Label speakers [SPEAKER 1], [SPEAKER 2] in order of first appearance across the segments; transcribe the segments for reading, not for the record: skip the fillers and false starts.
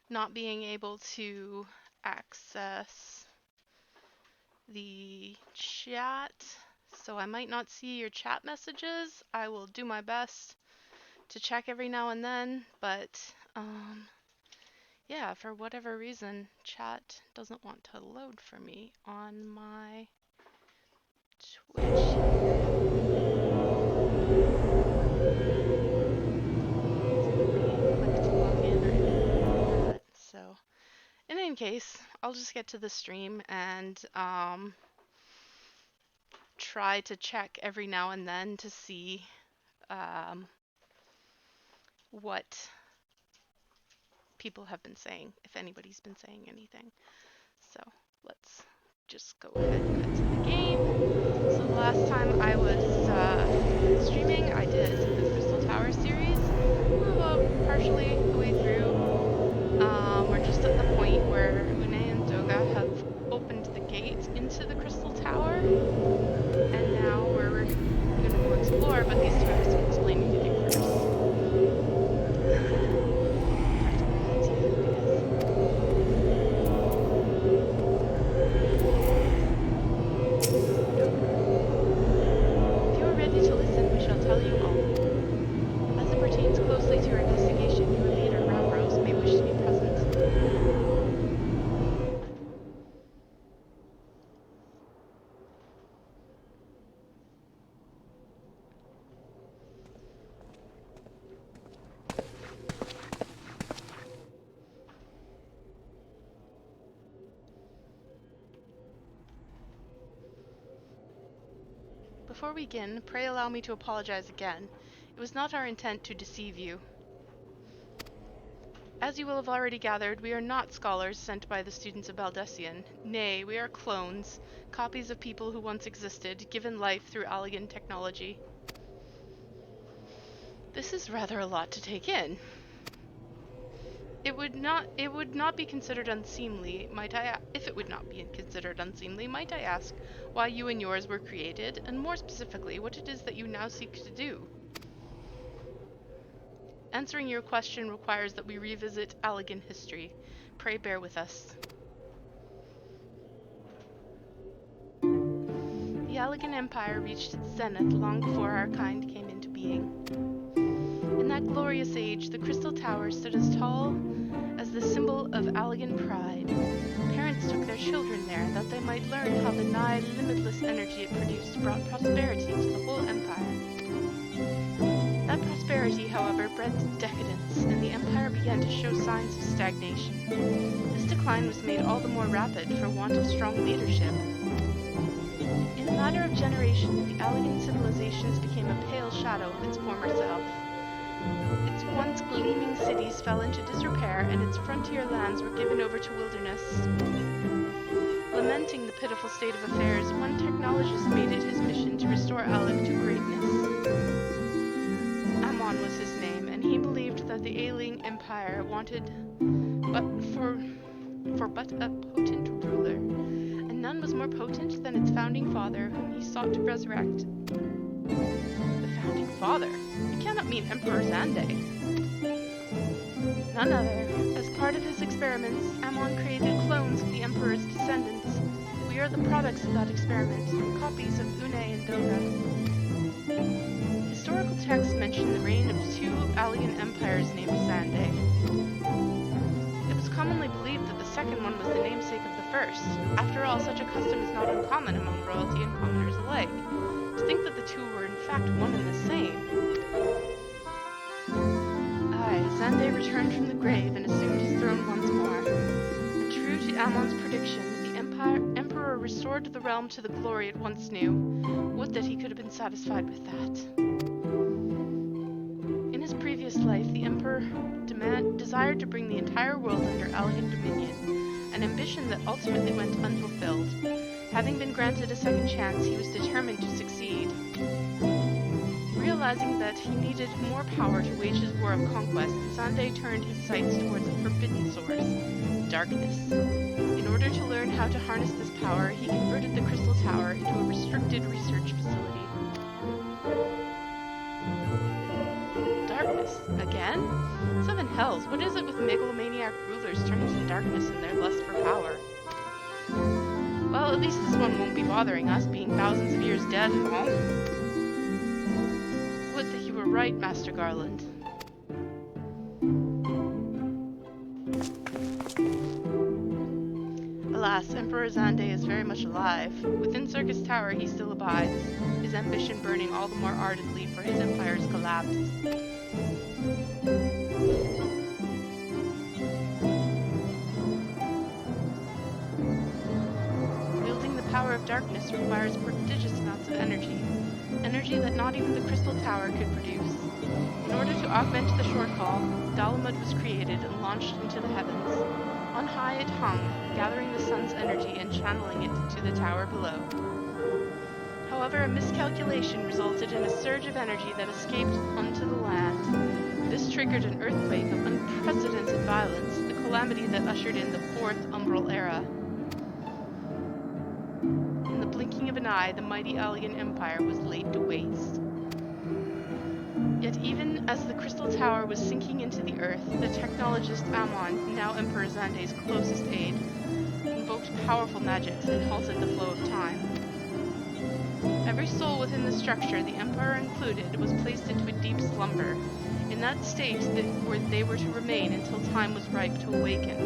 [SPEAKER 1] not being able to access the chat, so I might not see your chat messages. I will do my best to check every now and then, but yeah, for whatever reason, chat doesn't want to load for me on my Twitch click to log in or anything like that. So, in any case, I'll just get to the stream and try to check every now and then to see what people have been saying, if anybody's been saying anything. So let's just go ahead and cut to the game. So the last time I was streaming, I did the Crystal Tower series. I'm about partially the way through. We're just at the point where Une and Doga have opened the gate into the Crystal Tower, and now we're gonna go explore, but these two have some explaining to do first. Practical heads, yeah, I guess. If you are ready to listen, we shall tell you all. As it pertains closely to your investigation, your leader, Ramrose, may wish to be present. Before we begin, pray allow me to apologize again. It was not our intent to deceive you. As you will have already gathered, we are not scholars sent by the students of Baldessian. Nay, we are clones, copies of people who once existed, given life through Allegan technology. This is rather a lot to take in. It would not be considered unseemly, if it would not be considered unseemly, might I ask why you and yours were created, and more specifically, what it is that you now seek to do? Answering your question requires that we revisit Allegan history. Pray bear with us. The Allegan Empire reached its zenith long before our kind came into being. In that glorious age, the Crystal Tower stood as tall as the symbol of Allegan pride. Parents took their children there that they might learn how the nigh limitless energy it produced brought prosperity to the whole empire. That prosperity, however, bred decadence, and the empire began to show signs of stagnation. This decline was made all the more rapid for want of strong leadership. In a matter of generations, the Allegan civilizations became a pale shadow of its former self. Its once gleaming cities fell into disrepair, and its frontier lands were given over to wilderness. Lamenting the pitiful state of affairs, one technologist made it his mission to restore Alec to greatness. Amon was his name, and he believed that the ailing empire wanted but a potent ruler, and none was more potent than its founding father, whom he sought to resurrect. The founding father? You cannot mean Emperor Zande. None other. As part of his experiments, Amon created clones of the Emperor's descendants. We are the products of that experiment, copies of Une and Doga. Historical texts mention the reign of two Allegan empires named Zande. It was commonly believed that the second one was the namesake of the first. After all, such a custom is not uncommon among royalty and commoners alike. To think that the two were in fact one and the same. Aye, Zande returned from the grave and assumed his throne once more. And true to Amon's prediction, the Emperor restored the realm to the glory it once knew. Would that he could have been satisfied with that. In his previous life, the Emperor desired to bring the entire world under Allegan dominion, an ambition that ultimately went unfulfilled. Having been granted a second chance, he was determined to succeed. Realizing that he needed more power to wage his war of conquest, Zande turned his sights towards a forbidden source, darkness. In order to learn how to harness this power, he converted the Crystal Tower into a restricted research facility. Darkness? Again? 7 Hells, what is it with megalomaniac rulers turning to darkness in their lust for power? Well, at least this one won't be bothering us, being thousands of years dead and all. Would that you were right, Master Garland. Alas, Emperor Xande is very much alive. Within Circus Tower he still abides, his ambition burning all the more ardently for his empire's collapse. Wielding the power of darkness requires prodigious amounts of energy, energy that not even the Crystal Tower could produce. In order to augment the shortfall, Dalamud was created and launched into the heavens. On high it hung, gathering the sun's energy and channeling it to the tower below. However, a miscalculation resulted in a surge of energy that escaped onto the land. This triggered an earthquake of unprecedented violence, the calamity that ushered in the Fourth Umbral Era. In the blinking of an eye, the mighty Allegan Empire was laid to waste. Yet even as the Crystal Tower was sinking into the earth, the technologist Amon, now Emperor Xande's closest aide, invoked powerful magics and halted the flow of time. Every soul within the structure, the Emperor included, was placed into a deep slumber, in that state where they were to remain until time was ripe to awaken.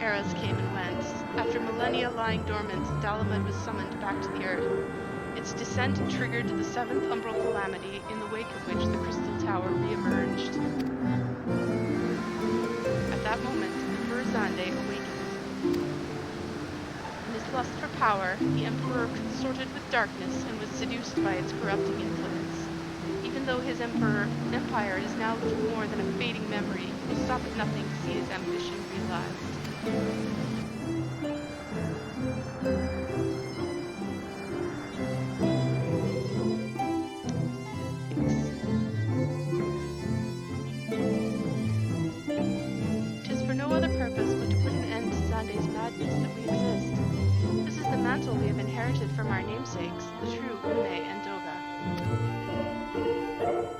[SPEAKER 1] Eras came and went. After millennia lying dormant, Dalamud was summoned back to the earth. Its descent triggered the Seventh Umbral Calamity, in the wake of which the Crystal Tower re-emerged. At that moment, Emperor Xande awakened. In his lust for power, the Emperor consorted with darkness and was seduced by its corrupting influence. Even though his empire is now little more than a fading memory, he will stop at nothing to see his ambition realized. Tis for no other purpose but to put an end to Xande's madness that we exist. This is the mantle we have inherited from our namesakes, the true Une and Doga.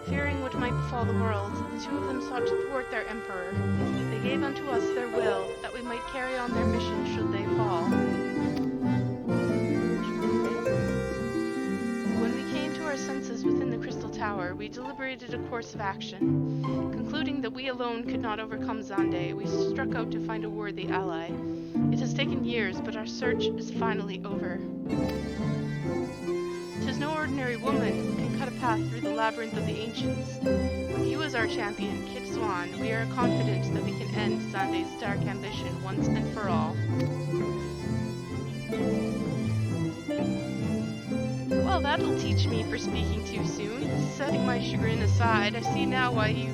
[SPEAKER 1] Fearing what might befall the world, the two of them sought to thwart their emperor. They gave unto us their will, that we might carry on their mission should they fall. When we came to our senses within the Crystal Tower, we deliberated a course of action. Concluding that we alone could not overcome Xande, we struck out to find a worthy ally. It has taken years, but our search is finally over. 'Tis no ordinary woman who can cut a path through the labyrinth of the ancients. With you as our champion, Kit Swan, we are confident that we can end Xande's dark ambition once and for all. Well, that'll teach me for speaking too soon. Setting my chagrin aside, I see now why you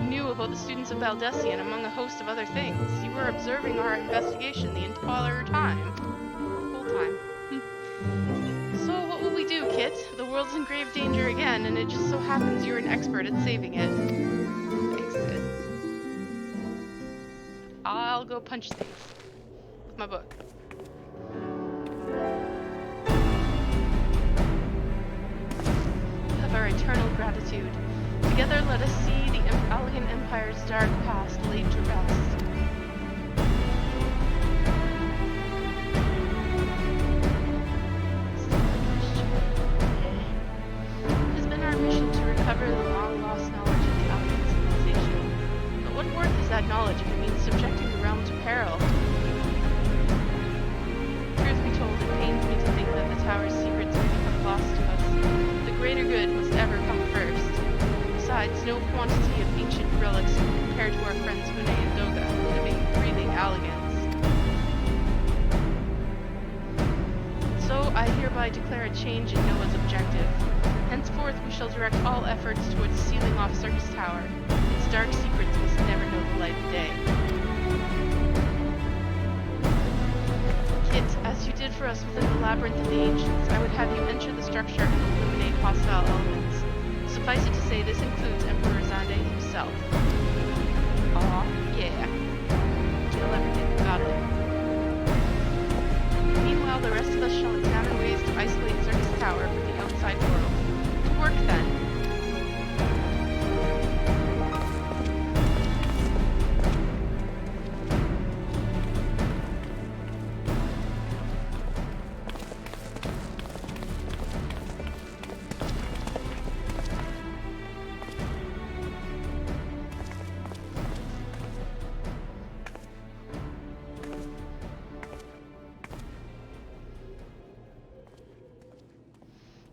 [SPEAKER 1] knew about the students of Baldessian among a host of other things. You were observing our investigation the entire time. The whole time. So what will we do, Kit? The world's in grave danger again, and it just so happens you're an expert at saving it. Thanks, Sid. I'll go punch things. With my book. Of our eternal gratitude. Together let us see the Allegan Empire's dark past laid to rest. It has been our mission to recover the long-lost knowledge of the Allegan civilization. But what worth is that knowledge if it means subjecting the realm to peril? Truth be told, it pains me to think that the Tower's secrets may become lost to us. The greater good must ever come first. Besides, no quantity of ancient relics compared to our friends Une and Doga, living, breathing Allegans. So I hereby declare a change in Noah's objective. Henceforth we shall direct all efforts towards sealing off Circus Tower. Its dark secrets must never know the light of day. Kit, as you did for us within the labyrinth of the ancients, I would have you enter the structure and eliminate hostile elements. Suffice it to say, this includes Emperor Xande himself. Aw, yeah. Kill everything, got it. Meanwhile, the rest of us shall examine ways to isolate Circus Tower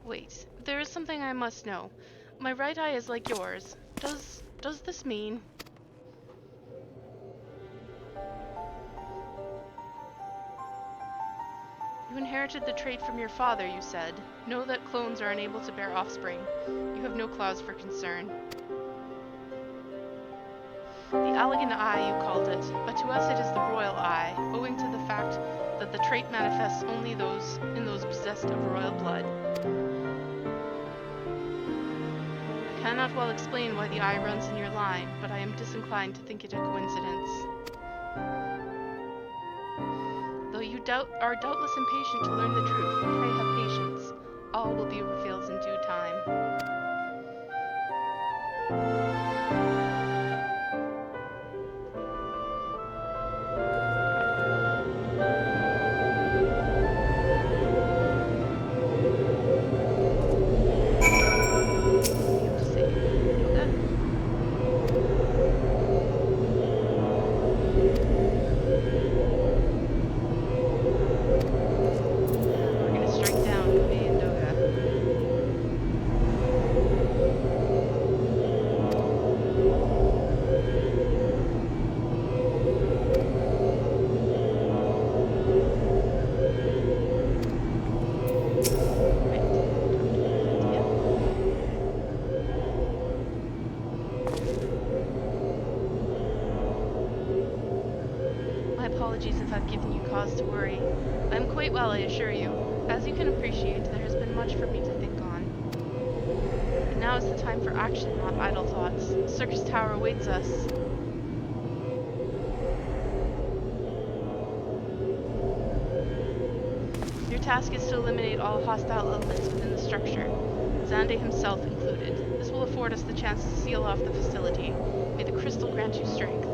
[SPEAKER 1] Wait, there is something I must know. My right eye is like yours. Does this mean? You inherited the trait from your father, you said. Know that clones are unable to bear offspring. You have no cause for concern. The Allegan Eye, you called it, but to us it is the Royal Eye, owing to the fact that the trait manifests only in those possessed of royal blood. I cannot well explain why the eye runs in your line, but I am disinclined to think it a coincidence. Though you are doubtless impatient to learn the truth, pray have patience. All will be revealed in due time. Apologies if I've given you cause to worry. I am quite well, I assure you. As you can appreciate, there has been much for me to think on. And now is the time for action, not idle thoughts. The Circus Tower awaits us. Your task is to eliminate all hostile elements within the structure, Xande himself included. This will afford us the chance to seal off the facility. May the crystal grant you strength.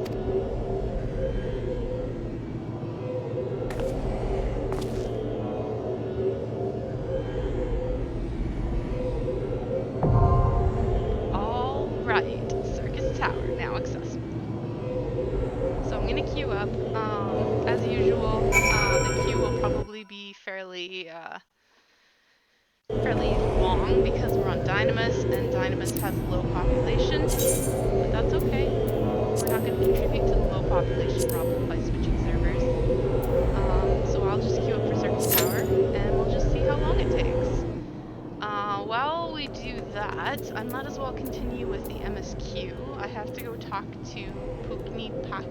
[SPEAKER 1] Fairly long because we're on Dynamis and Dynamis has a low population, but that's okay. We're not going to contribute to the low population problem by switching servers. So I'll just queue up for Circus Tower and we'll just see how long it takes. While we do that, I might as well continue with the MSQ. I have to go talk to Pokni Pak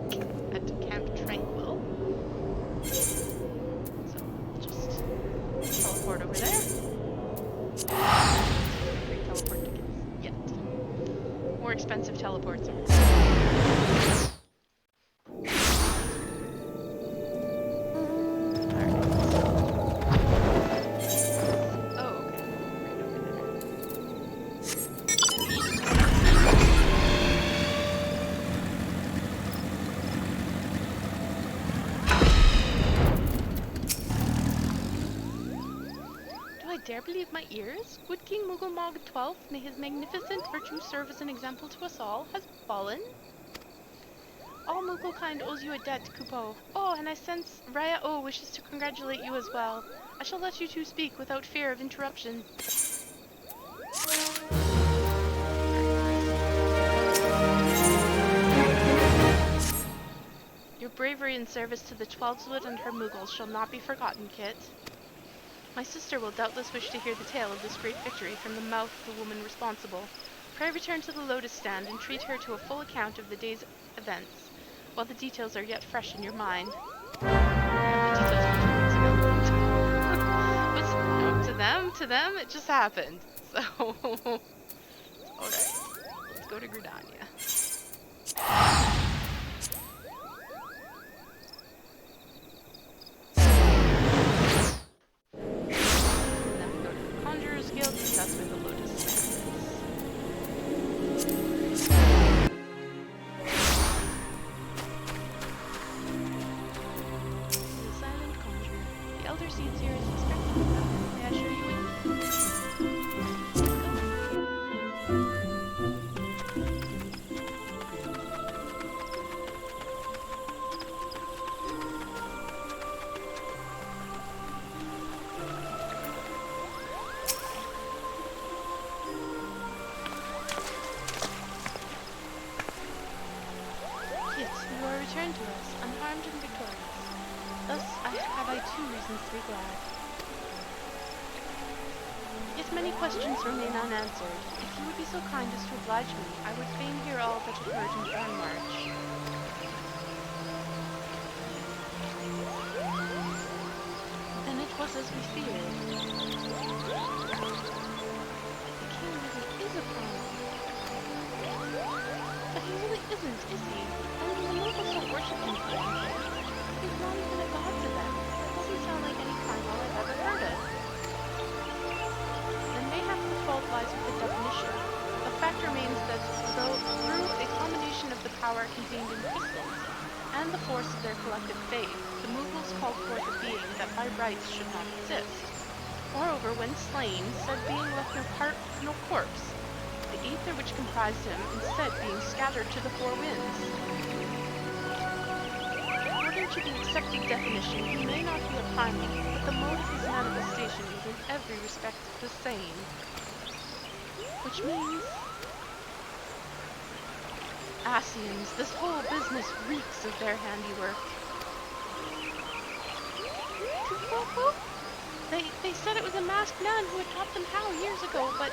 [SPEAKER 1] at Camp Tranquil. So just teleport over there. Great teleport tickets yet. More expensive teleports are. Dare believe my ears? Good King Mugulmog XII, may his magnificent virtue serve as an example to us all, has fallen. All Mughal-kind owes you a debt, Kupo. Oh, and I sense Raya O wishes to congratulate you as well. I shall let you two speak without fear of interruption. Your bravery in service to the Twelveswood and her Mughals shall not be forgotten, Kit. My sister will doubtless wish to hear the tale of this great victory from the mouth of the woman responsible. Pray return to the Lotus Stand and treat her to a full account of the day's events, while the details are yet fresh in your mind. The details were 2 weeks ago. But no, to them, it just happened. So, alright, let's go to Gridania. Guild, because that's where the Lotus Stand is. The Silent Conjurer. The Elder Seeds here is expecting them. May I show you in? to us, unharmed and victorious. Thus have I two reasons to be glad. Yet many questions remain unanswered. If you would be so kind as to oblige me, I would fain hear all that occurred in our march. Then it was as we feared. The king really is a problem. But he really isn't, is he? And the nobles don't worship him for anything. He's not even a god to them. That doesn't sound like any primal I've ever heard of. Then mayhap the fault lies with the definition. The fact remains that though through a combination of the power contained in crystals and the force of their collective faith, the movals called forth a being that by rights should not exist. Moreover, when slain, said being left no part, no corpse, the ether which comprised him instead being scattered to the four winds. According to the accepted definition, he may not be a primal, but the mode of his manifestation is in every respect the same. Which means... Asians, this whole business reeks of their handiwork. They said it was a masked man who had taught them how years ago, but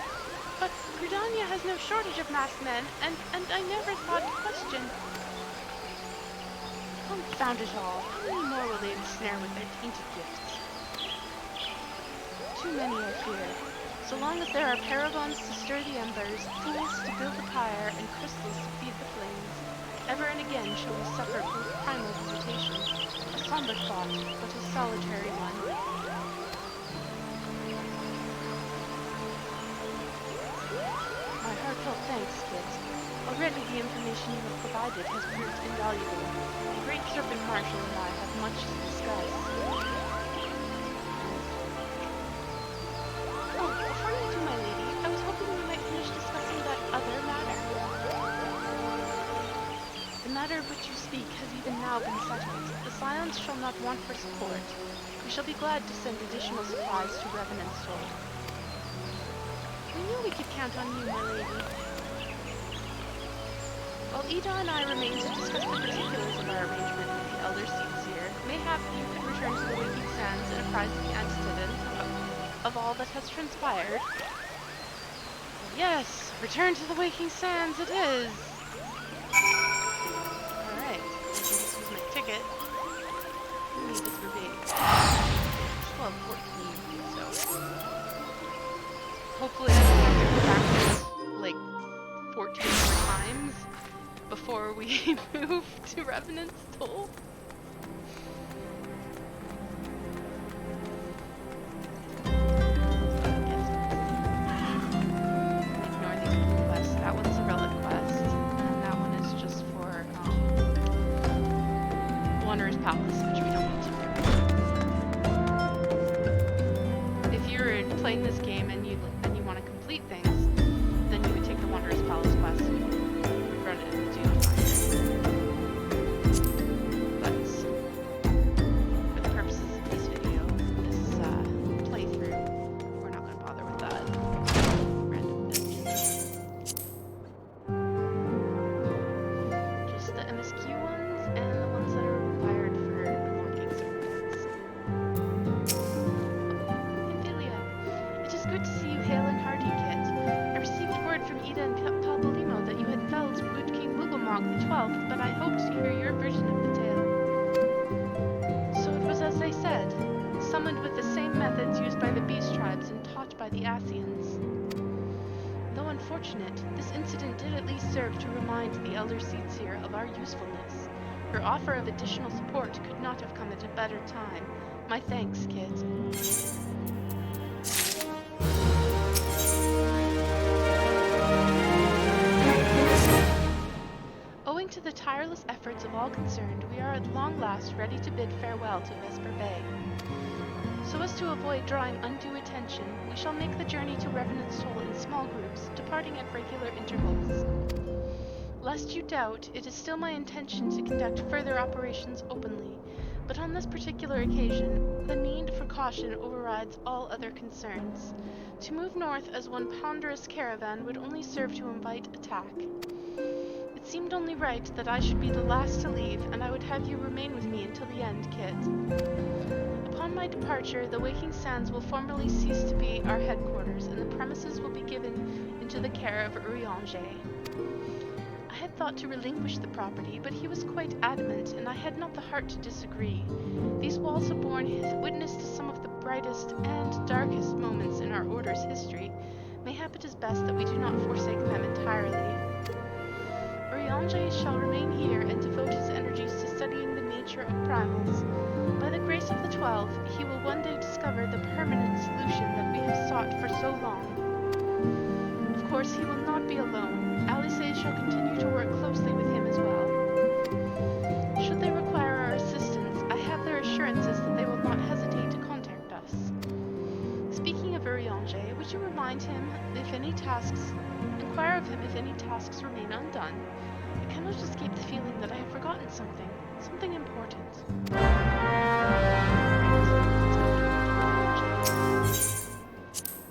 [SPEAKER 1] Gridania has no shortage of masked men, and I never thought to question. Confound it all. How many more will they ensnare with their tainted gifts? Too many, I fear. So long as there are paragons to stir the embers, fools to build the pyre, and crystals to feed the flames, ever and again shall we suffer primal visitation. A somber thought, but a solitary one. My heartfelt thanks, Kit. Already the information you have provided has proved invaluable. The great Serpent Marshal and I have much to discuss. Oh, before you do, my lady, I was hoping we might finish discussing that other matter. The matter of which you speak has even now been settled. The Scions shall not want for support. We shall be glad to send additional supplies to Revenant's Toll. We knew we could count on you, my lady. While Ida and I remain to discuss the particulars of our arrangement with the Elder Seedseer, mayhap you could return to the Waking Sands and apprise the antecedent of all that has transpired. Yes, return to the Waking Sands it is! Alright, I can just use my ticket. I need this for big. 12, 14, so... Hopefully I don't have to go back like 14 more times before we move to Revenant's Toll. Ignore these blue quests. That one's a relic quest, and that one is just for Wanderer's Palace, which we don't need to do. If you're playing this game and you want to complete things, then you would take the Wanderer's Palace quest and run it and do But for the purposes of this video, this playthrough, we're not going to bother with that. Random dungeons. Just the MSQ ones and the ones that are required for unlocking certain things. Ophelia, it is good to see you hale and hearty, Kit. I received word from Ida and Palbolimo that you had felled Wood King Wigglemog the 12th, but I hoped to hear your version of the tale. So it was as they said, summoned with the same methods used by the Beast Tribes and taught by the Asians. Though unfortunate, this incident did at least serve to remind the Elder Seedseer of our usefulness. Her offer of additional support could not have come at a better time. My thanks, Kit. Owing to the tireless efforts of all concerned, we are at long last ready to bid farewell to Vesper Bay. So as to avoid drawing undue attention, we shall make the journey to Revenant's Toll in small groups, departing at regular intervals. Lest you doubt, it is still my intention to conduct further operations openly, but on this particular occasion, the need for caution overrides all other concerns. To move north as one ponderous caravan would only serve to invite attack. It seemed only right that I should be the last to leave, and I would have you remain with me until the end, Kit. Upon my departure, the Waking Sands will formally cease to be our headquarters, and the premises will be given into the care of Urianger. I had thought to relinquish the property, but he was quite adamant, and I had not the heart to disagree. These walls have borne witness to some of the brightest and darkest moments in our Order's history. Mayhap it is best that we do not forsake them entirely. Urianger shall remain here and devote his energies to studying the nature of primals. By the grace of the 12, he will one day discover the permanent solution that we have sought for so long. Of course, he will not be alone. Alice shall continue to work closely with him as well. Should they require our assistance, I have their assurances that they will not hesitate to contact us. Speaking of Urianger, would you inquire of him if any tasks remain undone? I cannot escape the feeling that I have forgotten something important.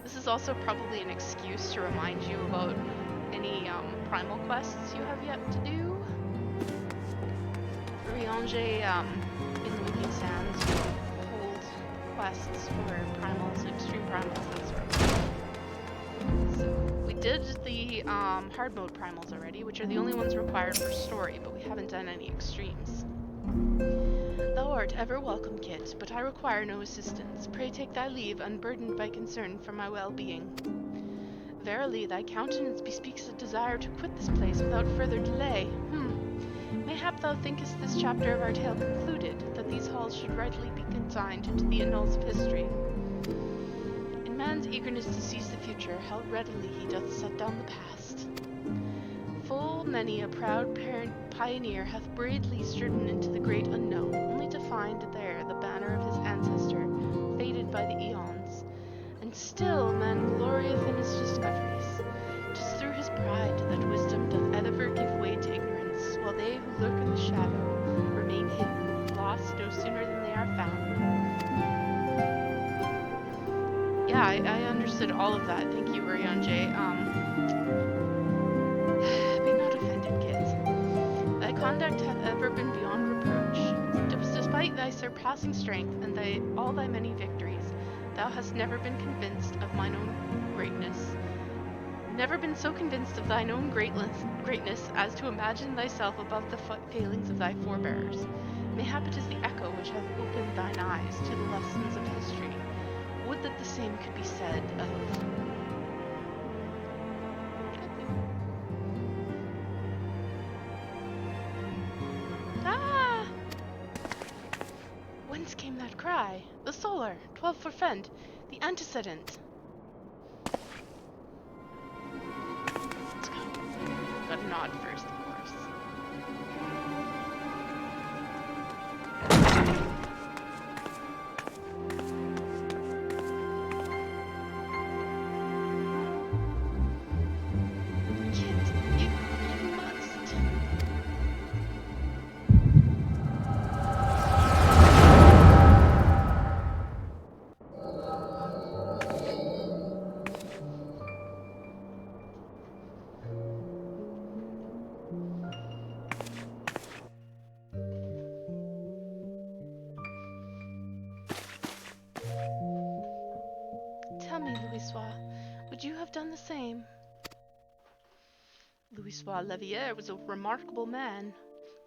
[SPEAKER 1] This is also probably an excuse to remind you about any primal quests you have yet to do. Urianger in Waking Sands will hold quests for primals, extreme primals, that sort of thing. So we did the hard mode primals already, which are the only ones required for story, but we haven't done any extremes. Thou art ever welcome, Kit, but I require no assistance. Pray take thy leave, unburdened by concern for my well-being. Verily, thy countenance bespeaks a desire to quit this place without further delay. Mayhap thou thinkest this chapter of our tale concluded, that these halls should rightly be consigned to the annals of history. In man's eagerness to seize the future, how readily he doth set down the past. Full many a proud pioneer hath bravely striven into the great unknown, only to find there the banner of his ancestor, faded by the eons. And still man glorieth in his discoveries. 'Tis through his pride that wisdom doth ever give way to ignorance, while they who lurk in the shadow remain hidden, lost no sooner than they are found. Yeah, I understood all of that. Thank you, Urianger. Be not offended, kids. Thy conduct hath ever been beyond reproach. Despite thy surpassing strength and all thy many victories, thou hast never been convinced of mine own greatness. Never been so convinced of thine own greatness as to imagine thyself above the failings of thy forebears. Mayhap it is the echo which hath opened thine eyes to the lessons of history. Would that the same could be said of... Ah! Whence came that cry? The solar, 12 for Fend, the antecedent. Let's go. Got a nod first, of course. Tell me, Louisoix, would you have done the same? Louisoix Levier was a remarkable man,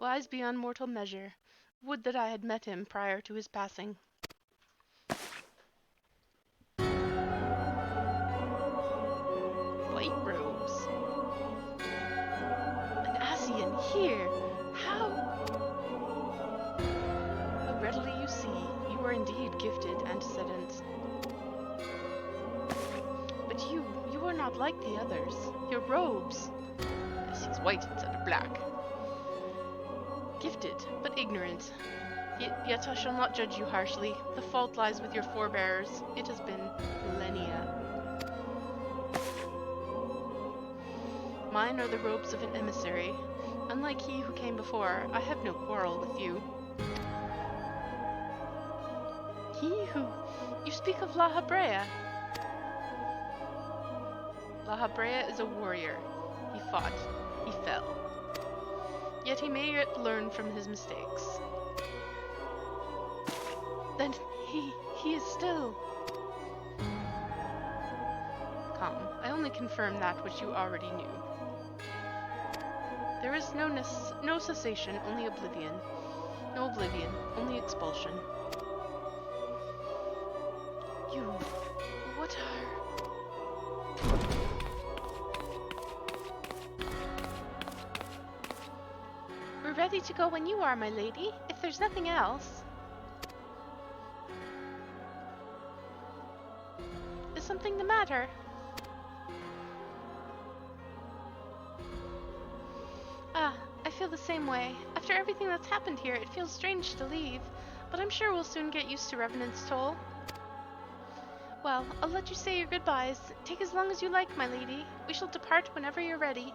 [SPEAKER 1] wise beyond mortal measure. Would that I had met him prior to his passing. White robes. An Asian here! How readily you see, you are indeed gifted, antecedent. But you are not like the others. Your robes. Yes, he's white instead of black. Gifted, but ignorant. Yet I shall not judge you harshly. The fault lies with your forebears. It has been millennia. Mine are the robes of an emissary. Unlike he who came before, I have no quarrel with you. He who... You speak of La Habrea. La Habrea is a warrior. He fought. He fell. Yet he may yet learn from his mistakes. Then he is still... Come, I only confirm that which you already knew. There is no cessation, only oblivion. No oblivion, only expulsion. You... what are... We're ready to go when you are, my lady, if there's nothing else. Is something the matter? Ah, I feel the same way. After everything that's happened here, it feels strange to leave, but I'm sure we'll soon get used to Revenant's toll. Well, I'll let you say your goodbyes. Take as long as you like, my lady. We shall depart whenever you're ready.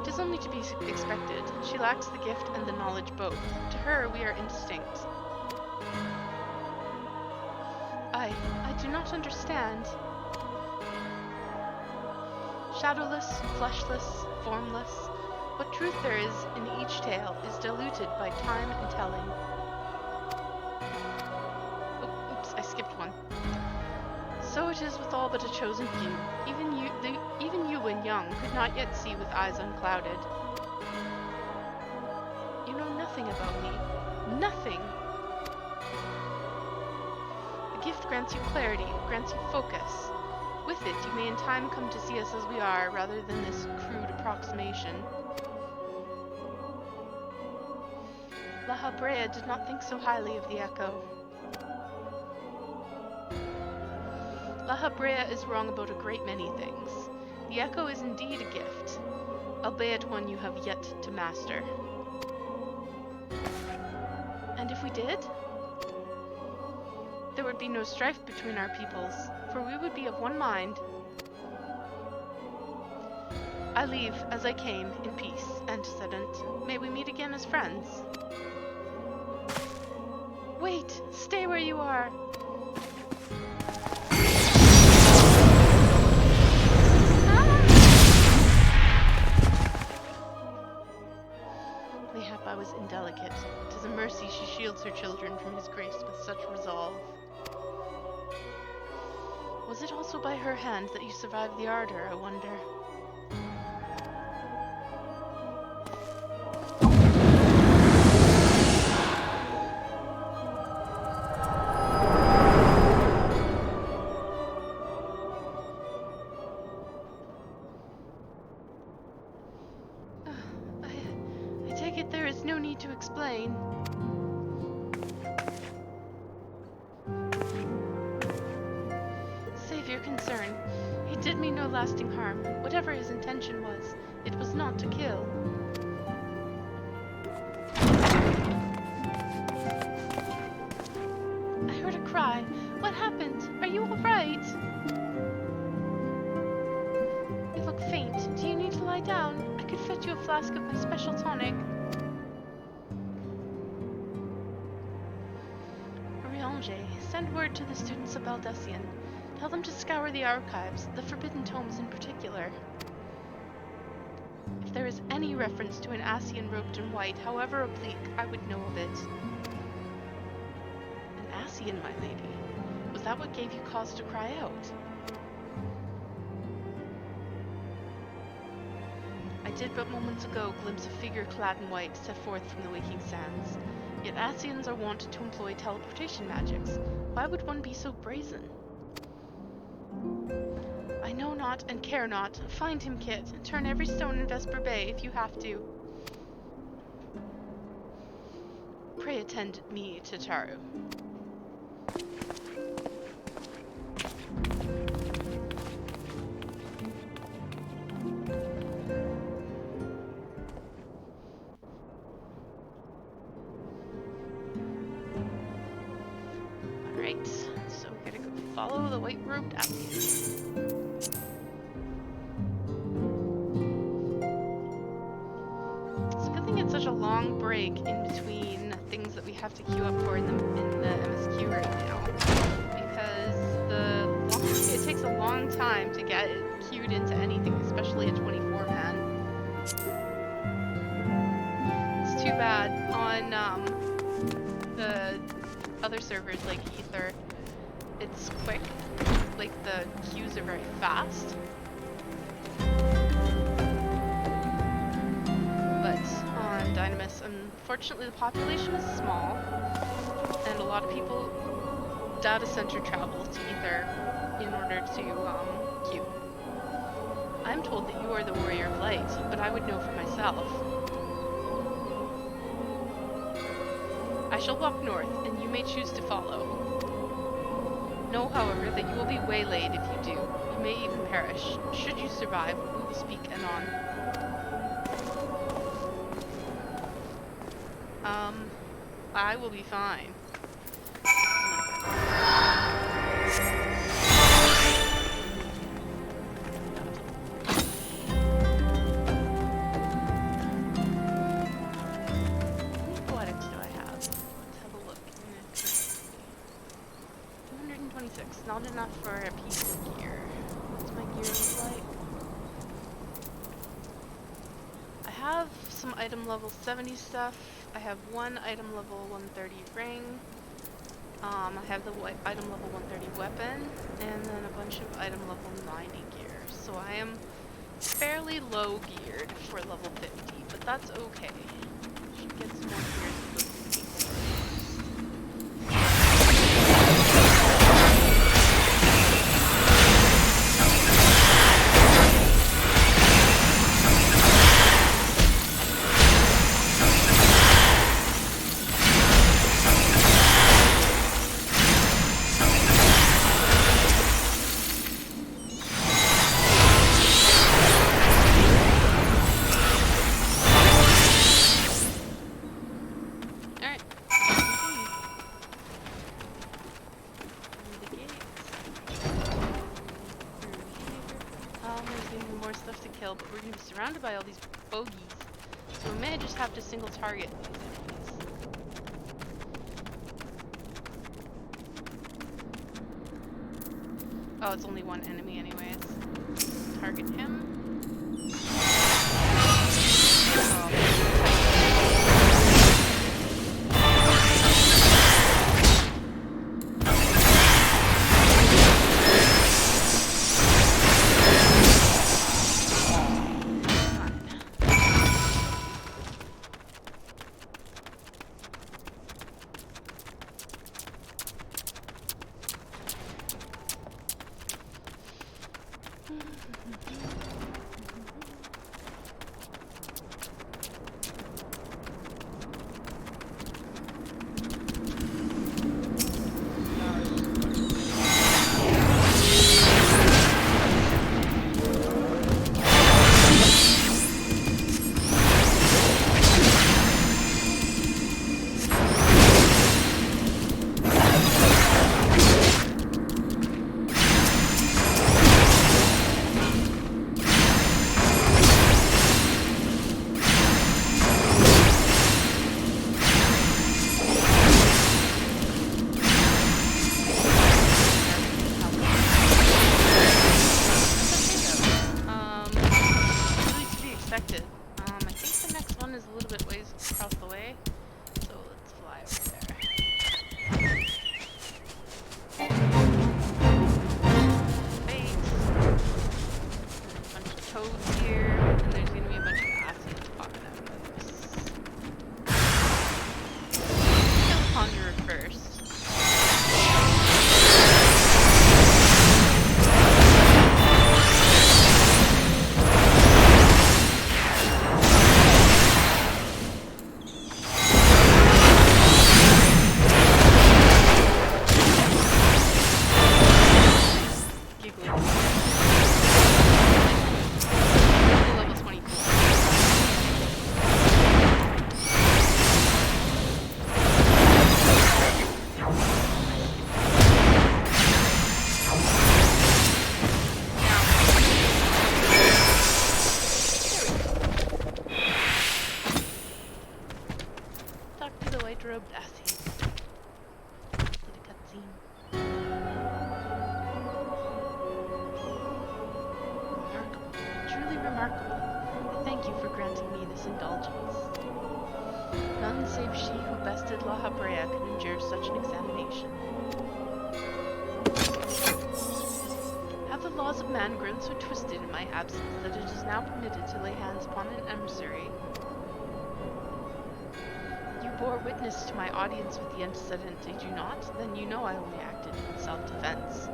[SPEAKER 1] It is only to be expected. She lacks the gift and the knowledge both. To her, we are indistinct. I do not understand. Shadowless, fleshless, formless, what truth there is in each tale is diluted by time and telling. Oh, oops, I skipped one. So it is with all but a chosen few. Even you when young could not yet see with eyes unclouded. You know nothing about me. Nothing! The gift grants you clarity, grants you focus. With it, you may in time come to see us as we are, rather than this crude approximation. La Habrea did not think so highly of the Echo. La Habrea is wrong about a great many things. The Echo is indeed a gift, albeit one you have yet to master. And if we did? There would be no strife between our peoples, for we would be of one mind. I leave, as I came, in peace, antecedent. May we meet again as friends. Wait! Stay where you are! Mayhap I was indelicate. 'Tis a mercy she shields her children from his grace with such resolve. Was it also by her hand that you survived the ardor, I wonder? I take it there is no need to explain. Save your concern. He did me no lasting harm. Whatever his intention was, it was not to kill. I heard a cry. What happened? Are you all right? You look faint. Do you need to lie down? I could fetch you a flask of my special tonic. Oriange, send word to the students of Baldessian. Tell them to scour the archives, the forbidden tomes in particular. If there is any reference to an Ascian robed in white, however oblique, I would know of it. An Ascian, my lady? Was that what gave you cause to cry out? I did but moments ago glimpse a figure clad in white set forth from the waking sands. Yet Ascians are wont to employ teleportation magics. Why would one be so brazen? I know not and care not. Find him, Kit. Turn every stone in Vesper Bay if you have to. Pray attend me to Taru. Alright, so we gotta go follow the white-robed Ascian. Such a long break in between things that we have to queue up for in the MSQ right now, because it takes a long time other servers like Ether, it's quick. Like, the queues are very fast. But on Dynamis, unfortunately, the population is small, and a lot of people data center travel to Ether in order to queue. I'm told that you are the warrior of light, but I would know for myself. I shall walk north, and you may choose to follow. Know, however, that you will be waylaid if you do. You may even perish. Should you survive, we will speak anon. I will be fine. Athletics do I have? Let's have a look. 226. Not enough for a piece of gear. What's my gear look like? I have some item level 70 stuff. I have one item level 130 ring. I have the item level 130 weapon, and then a bunch of item level 90 gear. So I am fairly low geared for level 50, but that's okay. Should get some more gear as we go through the game. But we're going to be surrounded by all these bogeys, so we may just have to single target these enemies. Oh, it's only one enemy anyways. Target him. Robed assays. Did a cutscene. Remarkable. Truly remarkable. I thank you for granting me this indulgence. None save she who bested La Habrea could endure such an examination. Have the laws of man grown so twisted in my absence that it is now permitted to lay hands upon an emissary? You bore witness to my audience with the antecedent, did you not? Then you know I only acted in self-defense.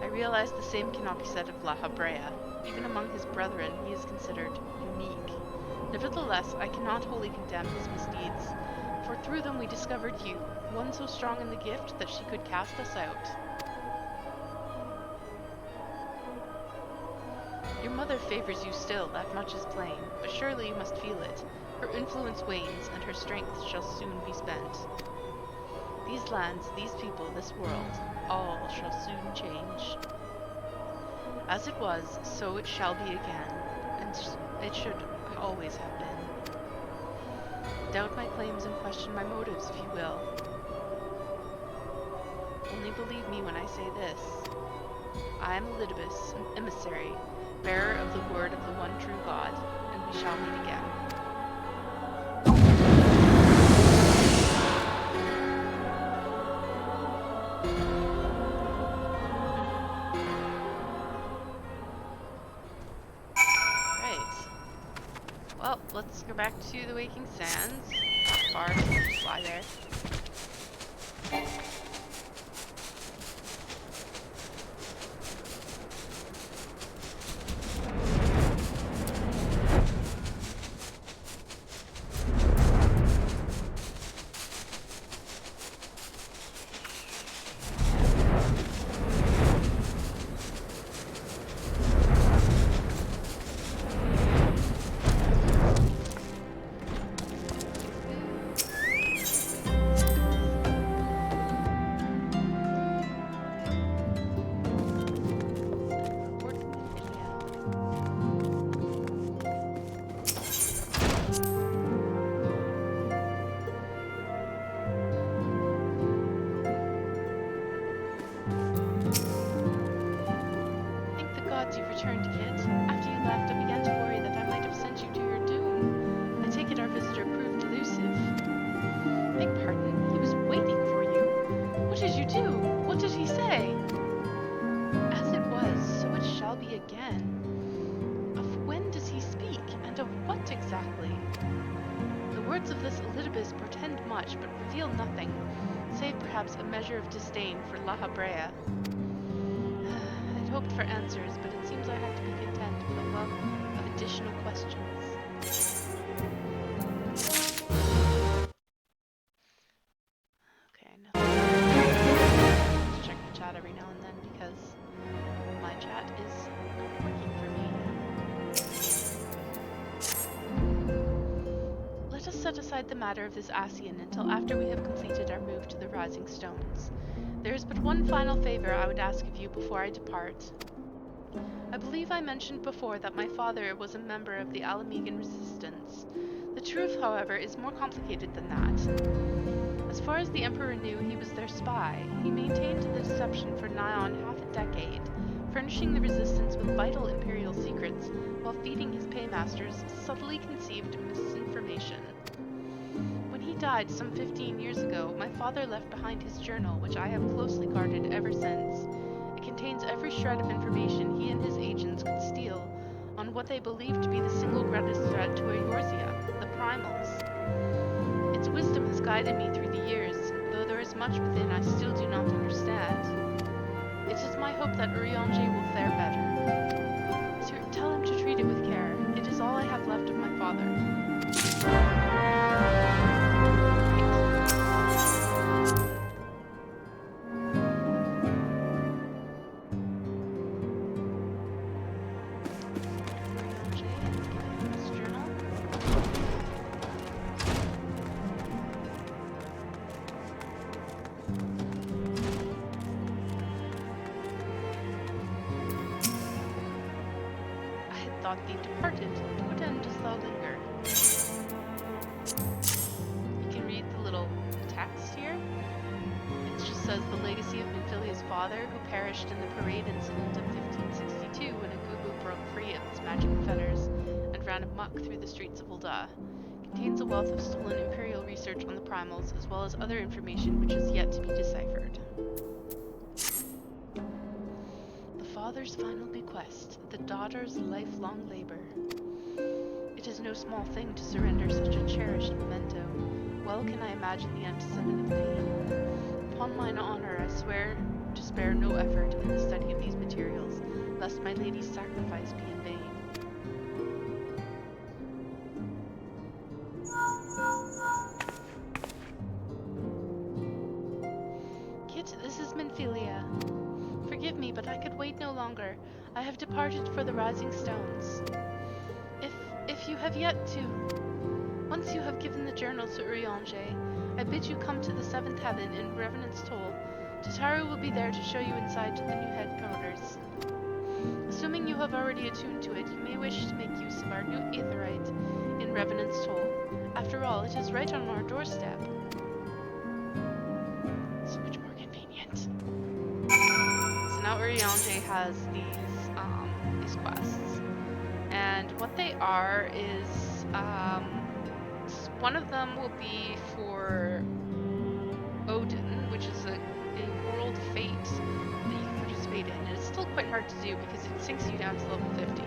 [SPEAKER 1] I realize the same cannot be said of La Habrea. Even among his brethren, he is considered unique. Nevertheless, I cannot wholly condemn his misdeeds, for through them we discovered you, one so strong in the gift that she could cast us out. Your mother favors you still, that much is plain, but surely you must feel it. Her influence wanes, and her strength shall soon be spent. These lands, these people, this world, all shall soon change. As it was, so it shall be again, and it should always have been. Doubt my claims and question my motives, if you will. Only believe me when I say this. I am Elidibus, an emissary, bearer of the word of the one true God, and we shall meet again. Well, let's go back to the Waking Sands. Far, just fly there. You've returned, Kit. After you left, I began to worry that I might have sent you to your doom. I take it our visitor proved elusive. Beg pardon? He was waiting for you. What did you do? What did he say? As it was, so it shall be again. Of when does he speak, and of what exactly? The words of this Elidibus portend much, but reveal nothing, save perhaps a measure of disdain for La Habrea. Hoped for answers, but it seems I have to be content with a wealth of additional questions. Okay, nothing. Just check the chat every now and then because my chat is not working for me. Let us set aside the matter of this Ascian until after we have completed our move to the Rising Stones. There is but one final favor I would ask of you before I depart. I believe I mentioned before that my father was a member of the Alamegan resistance. The truth, however, is more complicated than that. As far as the Emperor knew, he was their spy. He maintained the deception for nigh on half a decade, furnishing the resistance with vital imperial secrets, while feeding his paymasters subtly conceived misinformation. When he died some 15 years ago, my father left behind his journal, which I have closely guarded ever since. It contains every shred of information he and his agents could steal on what they believed to be the single greatest threat to Eorzea, the Primals. Its wisdom has guided me through the years, though there is much within I still do not understand. It is my hope that Urianger will fare better. Sir, tell him to treat it with care. It is all I have left of my father. Thought thee departed, to what end dost thou linger? You can read the little text here. It just says the legacy of Nymphilea's father, who perished in the parade incident of 1562 when a Gugu broke free of its magic fetters and ran amok through the streets of Ul'dah. contains a wealth of stolen Imperial research on the primals, as well as other information which is yet to be deciphered. The father's final bequest, the daughter's lifelong labor. It is no small thing to surrender such a cherished memento. Well can I imagine the antecedent of pain. Upon mine honor, I swear to spare no effort in the study of these materials, lest my lady's sacrifice be in vain. Kit, this is Minfilia. Forgive me, but I could wait no longer. I have departed for the Rising Stones. If you have yet to... Once you have given the journal to Urianger, I bid you come to the seventh heaven in Revenant's Toll. Tataru will be there to show you inside to the new headquarters. Assuming you have already attuned to it, you may wish to make use of our new aetherite in Revenant's Toll. After all, it is right on our doorstep. So much more convenient. So now Urianger has these quests. And what they are is, one of them will be for Odin, which is a world fate that you can participate in. And it's still quite hard to do because it sinks you down to level 50.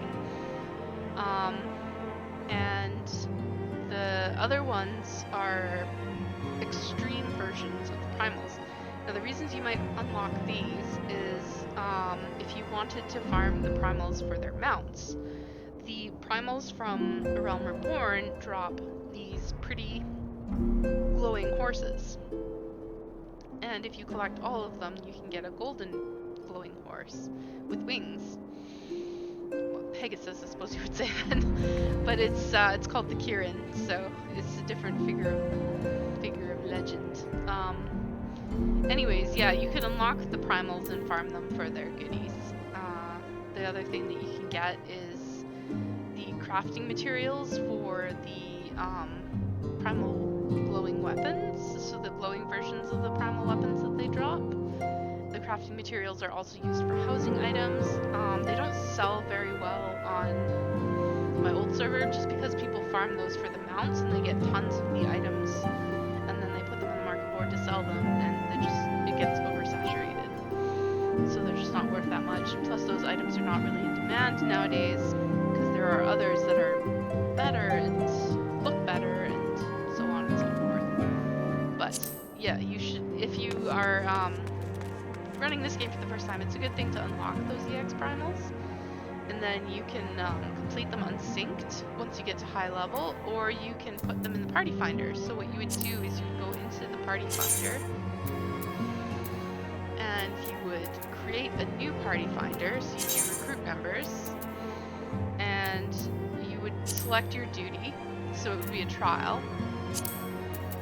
[SPEAKER 1] And the other ones are extreme versions of the primals. Now the reasons you might unlock these is if you wanted to farm the primals for their mounts. The primals from A Realm Reborn drop these pretty glowing horses. And if you collect all of them, you can get a golden glowing horse with wings. Well, Pegasus, I suppose you would say then. But it's called the Kirin, so it's a different figure of legend. Anyways, yeah, you can unlock the primals and farm them for their goodies. The other thing that you can get is the crafting materials for the primal glowing weapons, so the glowing versions of the primal weapons that they drop. The crafting materials are also used for housing items. They don't sell very well on my old server just because people farm those for the mounts and they get tons of the items and then they put them on the market board to sell them, and it gets oversaturated. So they're just not worth that much. Plus those items are not really in demand nowadays because there are others that are better and look better and so on and so forth. But yeah, you should, if you are running this game for the first time, it's a good thing to unlock those EX primals, and then you can complete them unsynced once you get to high level, or you can put them in the party finder. So what you would do is you would go into the party finder and you would create a new party finder, so you can recruit members, and you would select your duty, so it would be a trial,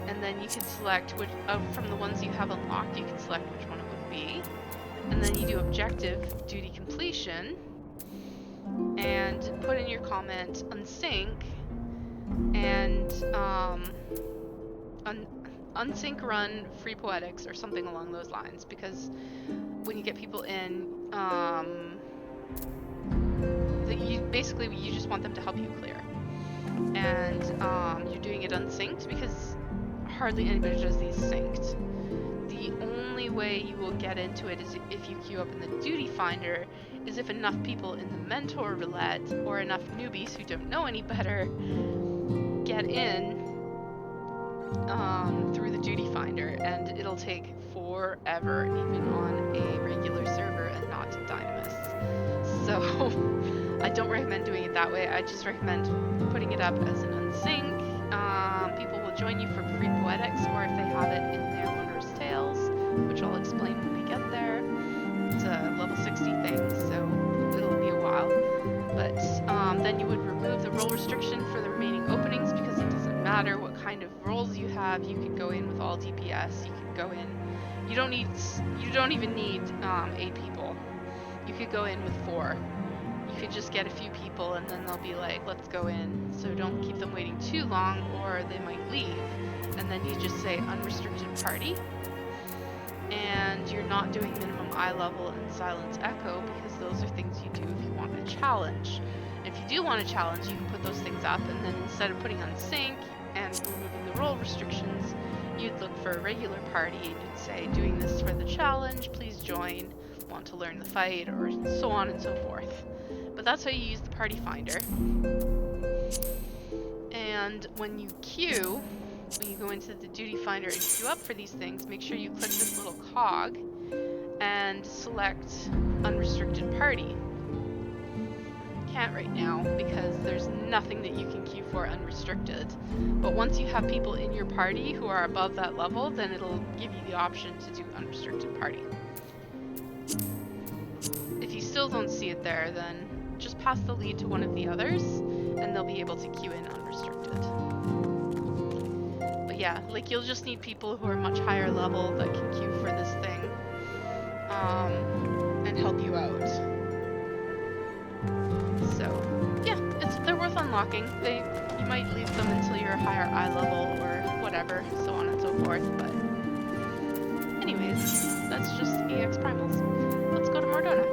[SPEAKER 1] and then you can select which from the ones you have unlocked, you can select which one it would be, and then you do objective duty completion, and put in your comment unsync, and unsync run free poetics or something along those lines, because when you get people in, you just want them to help you clear, and you're doing it unsynced because hardly anybody does these synced. The only way you will get into it is if you queue up in the duty finder, is if enough people in the mentor roulette or enough newbies who don't know any better get in through the duty finder, and it'll take forever even on a regular server and not Dynamis. So I don't recommend doing it that way. I just recommend putting it up as an unsync. People will join you for free poetics, or if they have it in their Wondrous Tales, which I'll explain when we get there. It's a level 60 thing, so it'll be a while. But then you would remove the role restriction for the remaining openings, because it doesn't matter what kind of roles you have. You can go in with all DPS. You can go in. You don't even need 8 people. You could go in with 4. You could just get a few people and then they'll be like, let's go in. So don't keep them waiting too long or they might leave. And then you just say unrestricted party. And you're not doing minimum eye level and silence echo, because those are things you do if you want a challenge. If you do want a challenge, you can put those things up, and then instead of putting on sync removing the role restrictions, you'd look for a regular party and you'd say, doing this for the challenge, please join, want to learn the fight, or so on and so forth. But that's how you use the party finder. And when you queue, when you go into the duty finder and queue up for these things, make sure you click this little cog and select unrestricted party. Can't right now because there's nothing that you can queue for unrestricted. But once you have people in your party who are above that level, then it'll give you the option to do unrestricted party. If you still don't see it there, then just pass the lead to one of the others and they'll be able to queue in unrestricted. But yeah, like you'll just need people who are much higher level that can queue for this thing and help you out. So yeah, they're worth unlocking. You might leave them until you're a higher eye level or whatever, so on and so forth, but anyways, that's just EX Primals. Let's go to Mordona.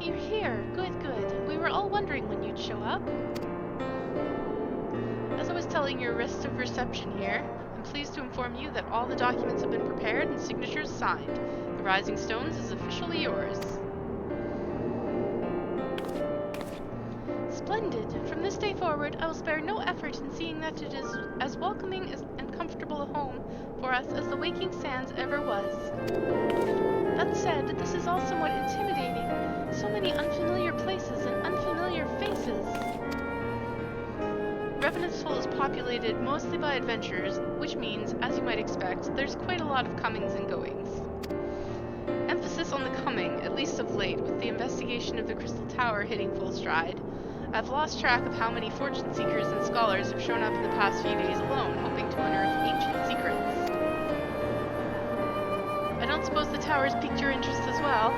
[SPEAKER 1] You're here. Good, good. We were all wondering when you'd show up. As I was telling your rest of reception here, I'm pleased to inform you that all the documents have been prepared and signatures signed. The Rising Stones is officially yours. Splendid. From this day forward, I will spare no effort in seeing that it is as welcoming and comfortable a home for us as the Waking Sands ever was. That said, this is all somewhat intimidating. So many unfamiliar places and unfamiliar faces. Revenant's Hole is populated mostly by adventurers, which means, as you might expect, there's quite a lot of comings and goings. Emphasis on the coming, at least of late, with the investigation of the Crystal Tower hitting full stride. I've lost track of how many fortune seekers and scholars have shown up in the past few days alone, hoping to unearth ancient secrets. I don't suppose the tower's piqued your interest as well?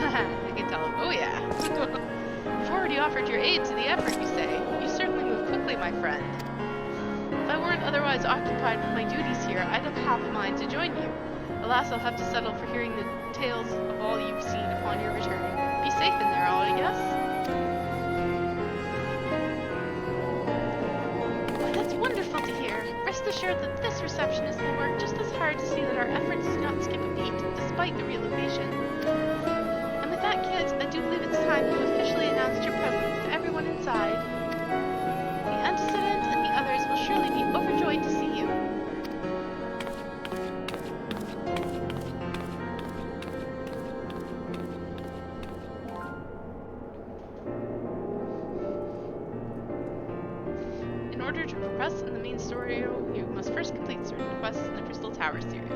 [SPEAKER 1] I can tell him. Oh yeah. You've already offered your aid to the effort, you say. You certainly move quickly, my friend. If I weren't otherwise occupied with my duties here, I'd have half a mind to join you. Alas, I'll have to settle for hearing the tales of all you've seen upon your return. Be safe in there, all, I guess. Why, that's wonderful to hear. Rest assured that this receptionist will work just as hard to see that our efforts do not skip a beat, despite the relocation. And with that, kids, I do believe it's time you officially announced your presence to everyone inside. The antecedent and the others will surely be overjoyed to see you. In order to progress in the main story, you must first complete certain quests in the Crystal Tower series.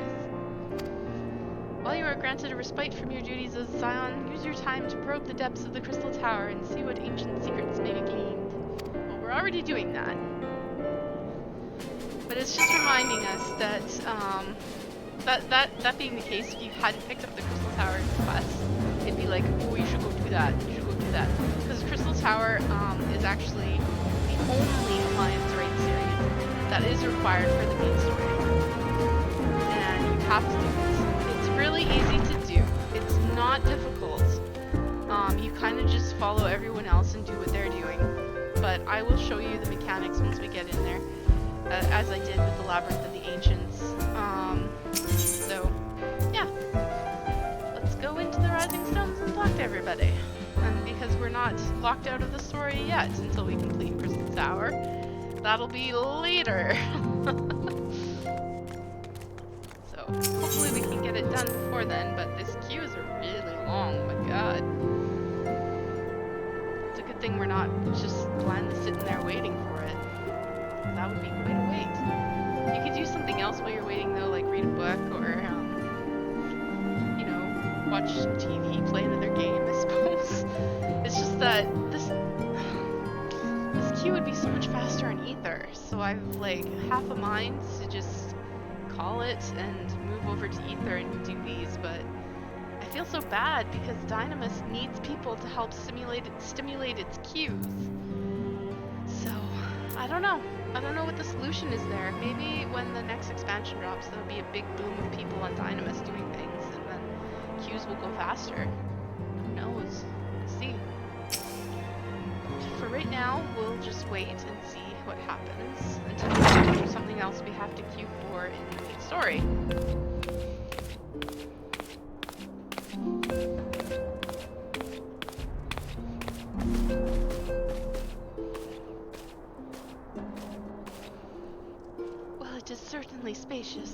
[SPEAKER 1] While you are granted a respite from your duties as Scion, use your time to probe the depths of the Crystal Tower and see what ancient secrets may be gleaned. Well, we're already doing that. But it's just reminding us that, that being the case, if you hadn't picked up the Crystal Tower quest, it'd be like, oh, you should go do that, you should go do that. Because Crystal Tower is actually the only Alliance Raid series that is required for the main story. And you have to do it. It's really easy to do. It's not difficult. You kind of just follow everyone else and do what they're doing. But I will show you the mechanics once we get in there, as I did with the Labyrinth of the Ancients. So, yeah. Let's go into the Rising Stones and talk to everybody. And because we're not locked out of the story yet until we complete Crystal Tower, that'll be later. So, hopefully we can get it done before then, but this queue is really long, oh my god. It's a good thing we're not just blindly sitting there waiting for it. That would be quite a wait. You could do something else while you're waiting though, like read a book or, you know, watch TV, play another game, I suppose. It's just that this queue would be so much faster on Ether, so I've like half a mind to just call it and move over to Ether and do these, but I feel so bad because Dynamis needs people to help stimulate its cues. So, I don't know. I don't know what the solution is there. Maybe when the next expansion drops, there'll be a big boom of people on Dynamis doing things, and then queues will go faster. Who knows? We'll see. For right now, we'll just wait and see what happens until there's something else we have to queue for in the story. Well, it is certainly spacious.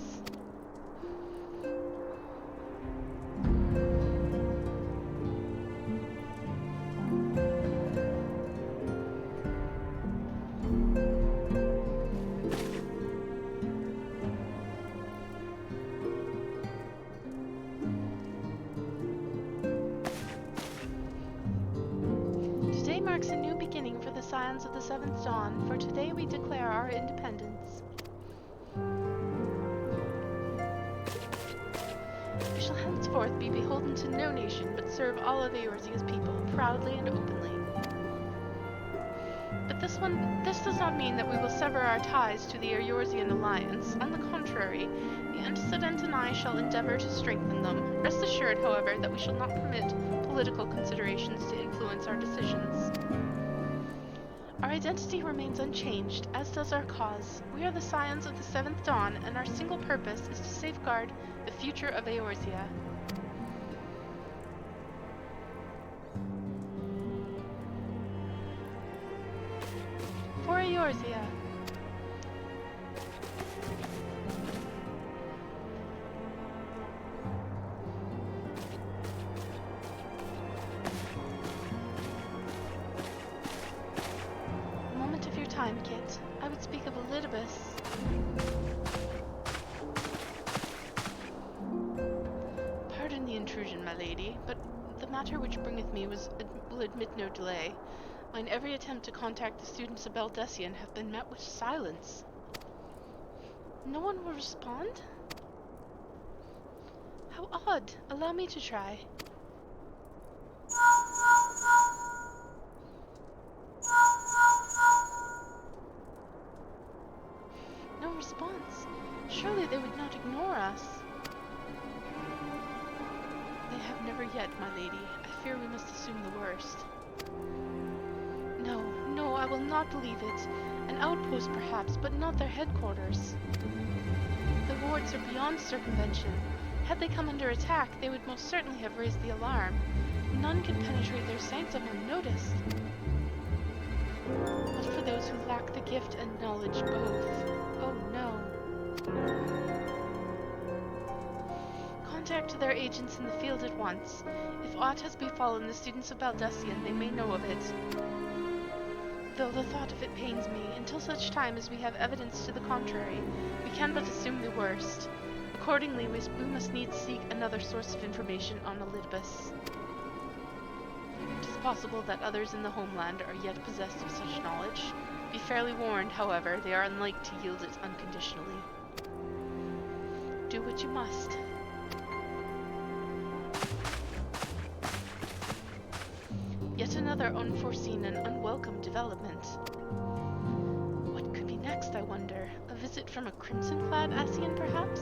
[SPEAKER 1] Marks a new beginning for the Scions of the Seventh Dawn, for today we declare our independence. We shall henceforth be beholden to no nation, but serve all of Eorzea's people, proudly and openly. But this does not mean that we will sever our ties to the Eorzean alliance. On the contrary, the antecedent and I shall endeavor to strengthen them. Rest assured, however, that we shall not permit political considerations to influence our decisions. Our identity remains unchanged, as does our cause. We are the Scions of the Seventh Dawn, and our single purpose is to safeguard the future of Eorzea. For Eorzea. Time, Kit. I would speak of Elidibus. Pardon the intrusion, my lady, but the matter which bringeth me will admit no delay. Mine every attempt to contact the students of Beldessian have been met with silence. No one will respond? How odd. Allow me to try. No response. Surely they would not ignore us. They have never yet, my lady. I fear we must assume the worst. No, I will not believe it. An outpost perhaps, but not their headquarters. The wards are beyond circumvention. Had they come under attack, they would most certainly have raised the alarm. None could penetrate their sanctum unnoticed. But for those who lack the gift and knowledge both. Oh no. Contact their agents in the field at once. If aught has befallen the students of Beldessian, they may know of it. Though the thought of it pains me, until such time as we have evidence to the contrary, we can but assume the worst. Accordingly, we must needs seek another source of information on Elidibus. It is possible that others in the homeland are yet possessed of such knowledge. Be fairly warned, however, they are unlike to yield it unconditionally. Do what you must. Yet another unforeseen and unwelcome development. What could be next, I wonder? A visit from a crimson-clad Ascian, perhaps?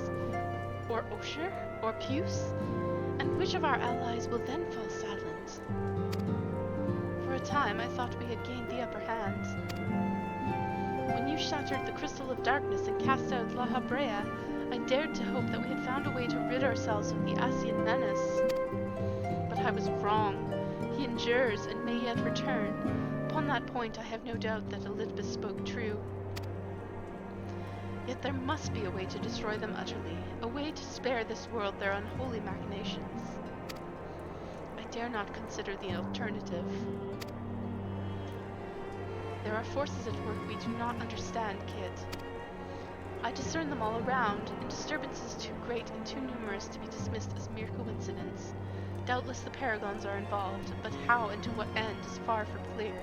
[SPEAKER 1] Or Osher? Or Puce? And which of our allies will then fall silent? For a time, I thought we had gained the upper hand. When you shattered the Crystal of Darkness and cast out La Habrea, I dared to hope that we had found a way to rid ourselves of the Ascian menace. But I was wrong. He endures and may yet return. Upon that point, I have no doubt that Elidibus spoke true. Yet there must be a way to destroy them utterly, a way to spare this world their unholy machinations. I dare not consider the alternative. There are forces at work we do not understand, Kid. I discern them all around, in disturbances too great and too numerous to be dismissed as mere coincidence. Doubtless the Paragons are involved, but how and to what end is far from clear.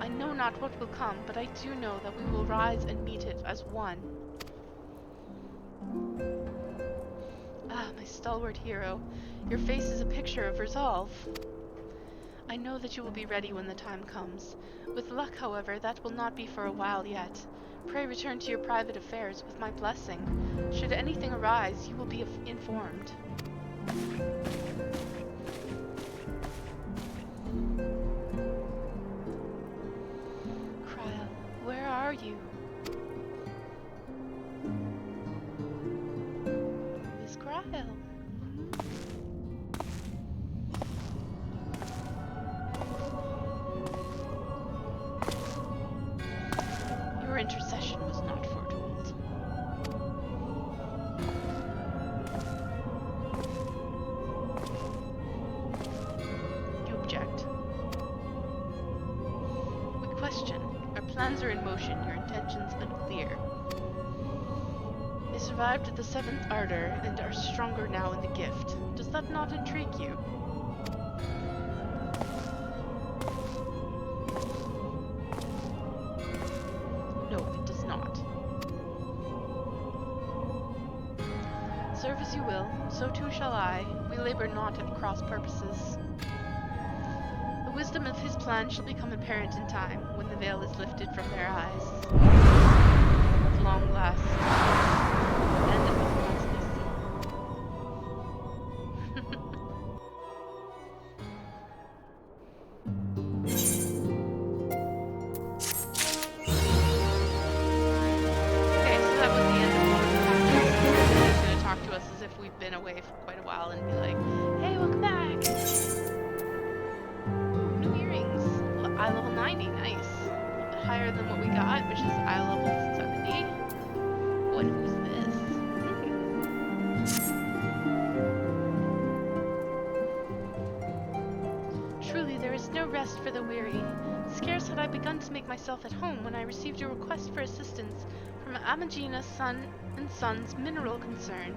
[SPEAKER 1] I know not what will come, but I do know that we will rise and meet it as one. stalwart hero. Your face is a picture of resolve. I know that you will be ready when the time comes. With luck, however, that will not be for a while yet. Pray return to your private affairs with my blessing. Should anything arise, you will be informed. Kryl, where are you? Miss Kryl. Your intercession was not foretold. You object. We question. Our plans are in motion, your intentions unclear. They survived the 7th Ardor and are stronger now in the gift. Does that not intrigue you? Serve as you will, so too shall I. We labor not at cross purposes. The wisdom of his plan shall become apparent in time, when the veil is lifted from their eyes. At long last, and at last they Okay, so that was the end of one of the matches. He's gonna talk to us as if we've been away for quite a while and be like, hey, welcome back! New earrings. Eye level 90, nice. A little bit higher than what we got, which is eye level 70. Oh, and who's this? Truly, there is no rest for the weary. Scarce had I begun to make myself at home when I received a request for assistance from Amagina Son and Sons Mineral Concern.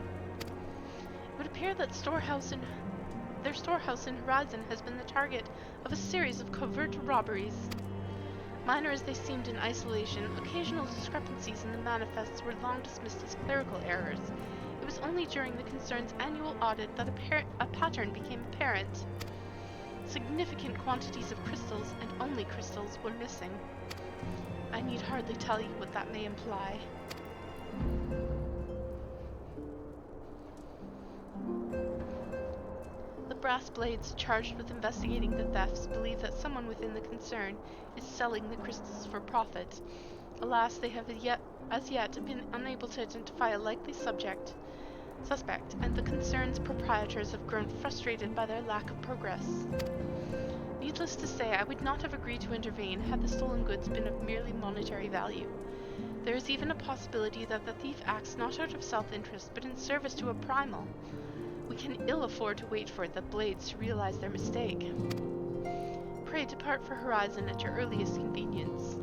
[SPEAKER 1] It would appear that their storehouse in Horizon has been the target of a series of covert robberies. Minor as they seemed in isolation, occasional discrepancies in the manifests were long dismissed as clerical errors. It was only during the concern's annual audit that a pattern became apparent. Significant quantities of crystals, and only crystals, were missing. I need hardly tell you what that may imply. The brass blades charged with investigating the thefts believe that someone within the concern is selling the crystals for profit. Alas, they have as yet been unable to identify a likely suspect, and the concern's proprietors have grown frustrated by their lack of progress. Needless to say, I would not have agreed to intervene had the stolen goods been of merely monetary value. There is even a possibility that the thief acts not out of self-interest, but in service to a primal. We can ill afford to wait for the blades to realize their mistake. Pray depart for Horizon at your earliest convenience.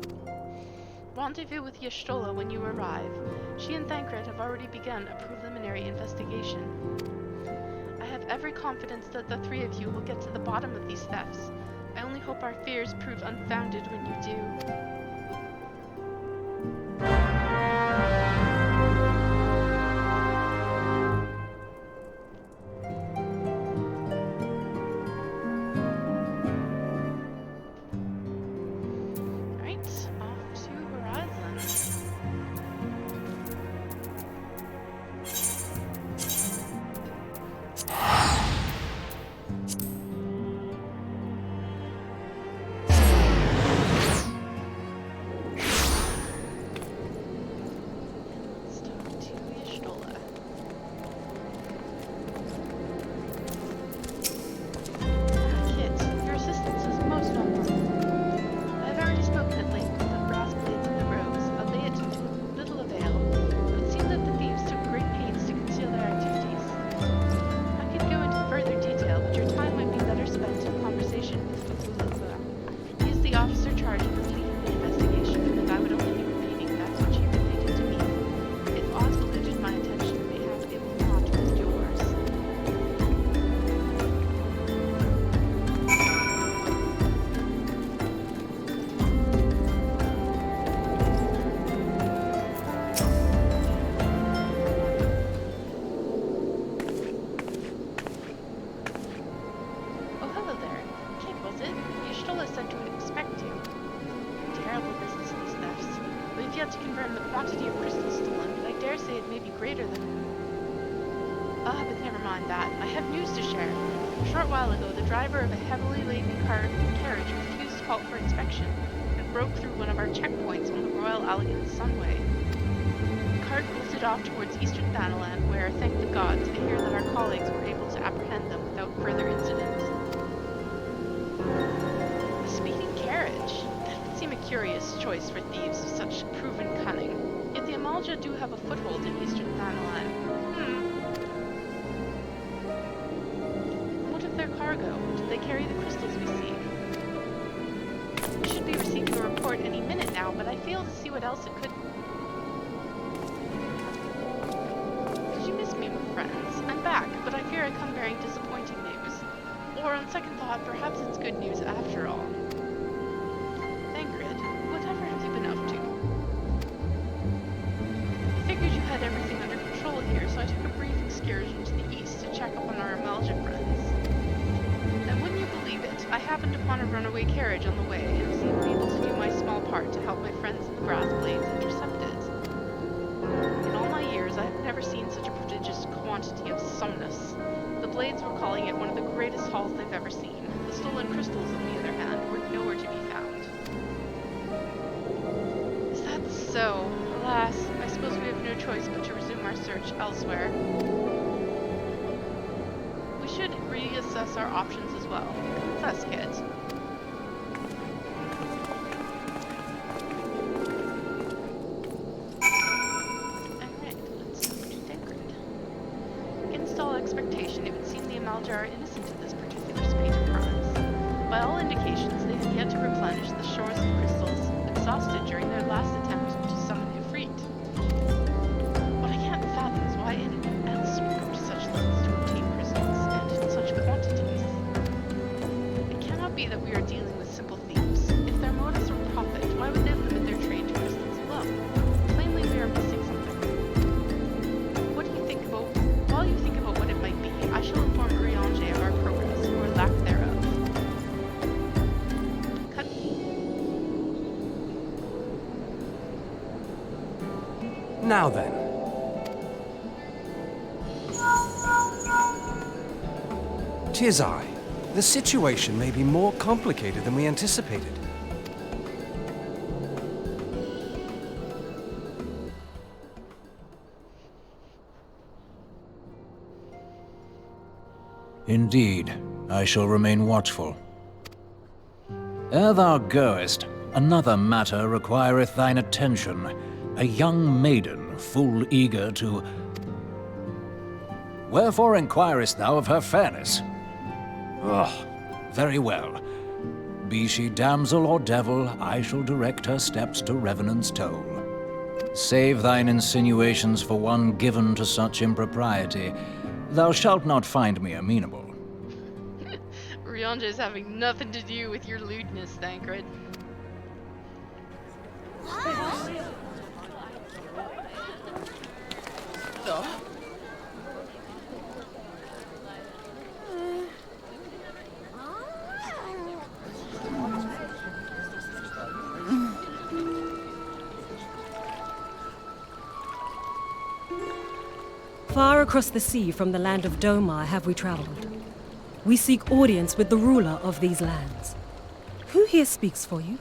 [SPEAKER 1] Rendezvous with Y'shtola when you arrive. She and Thancred have already begun a preliminary investigation. I have every confidence that the three of you will get to the bottom of these thefts. I only hope our fears prove unfounded when you do. Rula said to expect you. Terrible business, these thefts. We've yet to confirm the quantity of crystals stolen, but I dare say it may be greater than... Ah, but never mind that. I have news to share. A short while ago, the driver of a heavily laden carriage refused to halt for inspection and broke through one of our checkpoints on the Royal Allegan Sunway. The cart bolted off towards eastern Thanalan, where, thank the gods, I hear that our colleagues were able to apprehend them without further incident. A speeding carriage? That would seem a curious choice for thieves of such proven cunning. Yet the Amalja do have a foothold in eastern Thanalan. What of their cargo? Do they carry the crystals we seek? We should be receiving a report any minute now, but I fail to see what else it could... Did you miss me, my friends? I'm back, but I fear I come bearing disappointing news. Or, on second thought, perhaps it's good news after all. Thancred, whatever have you been up to? I figured you had everything under control here, so I took a brief excursion to the east to check up on our Amalja friends. And wouldn't you believe it, I happened upon a runaway carriage on the way, and seemed able to do my small part to help my friends in the Grathblades intercept it. In all my years, I have never seen such a prodigious quantity of somnus. The Blades were calling it one of the greatest hauls they've ever seen. The stolen crystals, on the other hand, were nowhere to be found. Is that so? Alas, I suppose we have no choice but to resume our search elsewhere. We should reassess our options as well. Come with us, kids. Expectation, it would seem the Amalja are innocent of this particular spate of crimes. By all indications, they have yet to replenish the shores of crystals exhausted during their last attempt to summon Ifrit. What I can't fathom is why anyone else would go to such lengths to obtain crystals, and in such quantities. It cannot be that we are dealing with simple thieves. If their motives were profit, why would they limit their trade to crystals alone? Plainly, we are missing something. While you think about what it might be, I shall inform Urianger of our progress, or lack thereof. Cut.
[SPEAKER 2] Now then. Tis I. The situation may be more complicated than we anticipated.
[SPEAKER 3] Indeed, I shall remain watchful. Ere thou goest, another matter requireth thine attention. A young maiden, full eager to... Wherefore inquirest thou of her fairness? Very well. Be she damsel or devil, I shall direct her steps to Revenant's Toll. Save thine insinuations for one given to such impropriety. Thou shalt not find me amenable.
[SPEAKER 1] Urianger is having nothing to do with your lewdness, Thancred.
[SPEAKER 4] Far across the sea from the land of Domar have we traveled. We seek audience with the ruler of these lands. Who here speaks for you?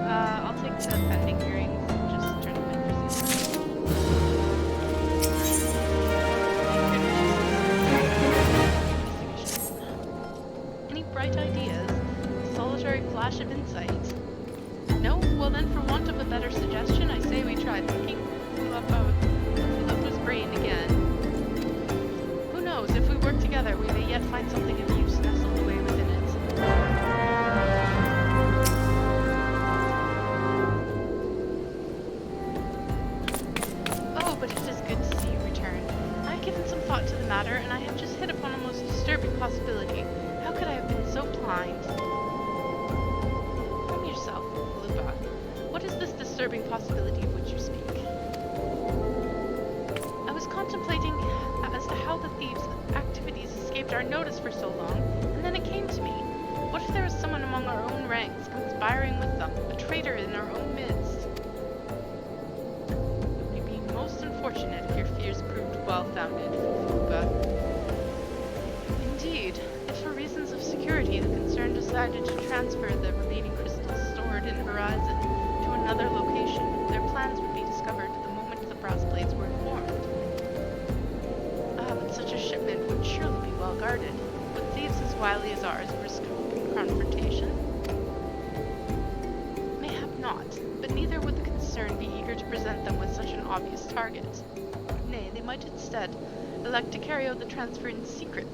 [SPEAKER 1] I'll take the pending hearings and just turn them in for thought to the matter, and I have just hit upon a most disturbing possibility. How could I have been so blind? Calm yourself, Lupa. What is this disturbing possibility of which you speak? I was contemplating as to how the thieves' activities escaped our notice for so long, and then it came to me. What if there was someone among our own ranks conspiring with them, a traitor in our own midst? It would be most unfortunate if your fears proved well-founded, Lupa. Indeed, if for reasons of security the concern decided to transfer the remaining crystals stored in Horizon to another location, their plans would be discovered the moment the brass blades were informed. But such a shipment would surely be well guarded. Would thieves as wily as ours risk open confrontation? Mayhap not, but neither would the concern be eager to present them with such an obvious target. Nay, they might instead elect to carry out the transfer in secret,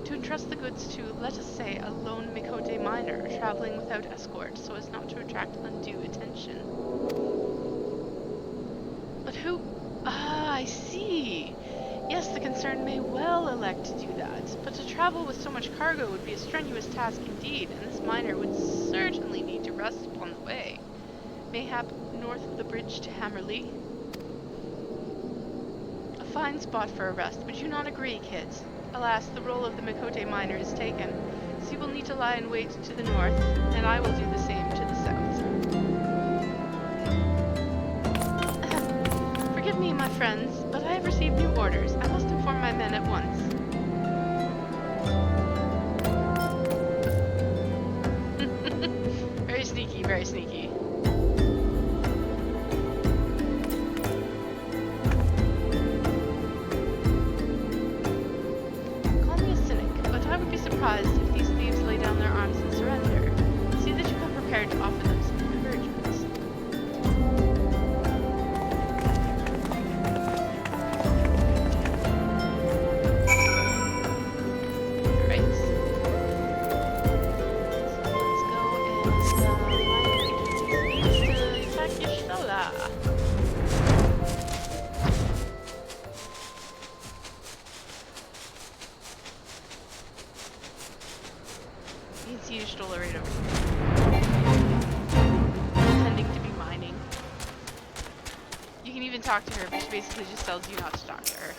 [SPEAKER 1] to entrust the goods to, let us say, a lone Mikote miner traveling without escort so as not to attract undue attention. But who? Ah, I see! Yes, the concern may well elect to do that, but to travel with so much cargo would be a strenuous task indeed, and this miner would certainly need to rest upon the way. Mayhap north of the bridge to Hammerley. A fine spot for a rest, would you not agree, Kit? Alas, the role of the Mikote miner is taken, so you will need to lie in wait to the north, and I will do the same to the south. Forgive me, my friends, but I have received new orders. I must inform my men at once. Very sneaky, very sneaky. Call me a cynic, but I would be surprised if these thieves lay down their arms and surrender. See that you come prepared to offer them some encouragement. You stole her right over here. Pretending to be mining. You can even talk to her, but she basically just tells you not to talk to her.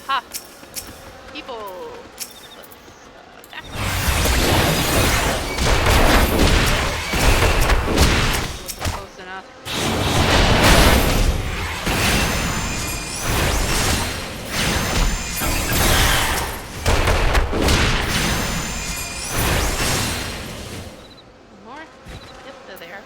[SPEAKER 1] Ha! People! Let's, wasn't close enough. More? Yep, they're there.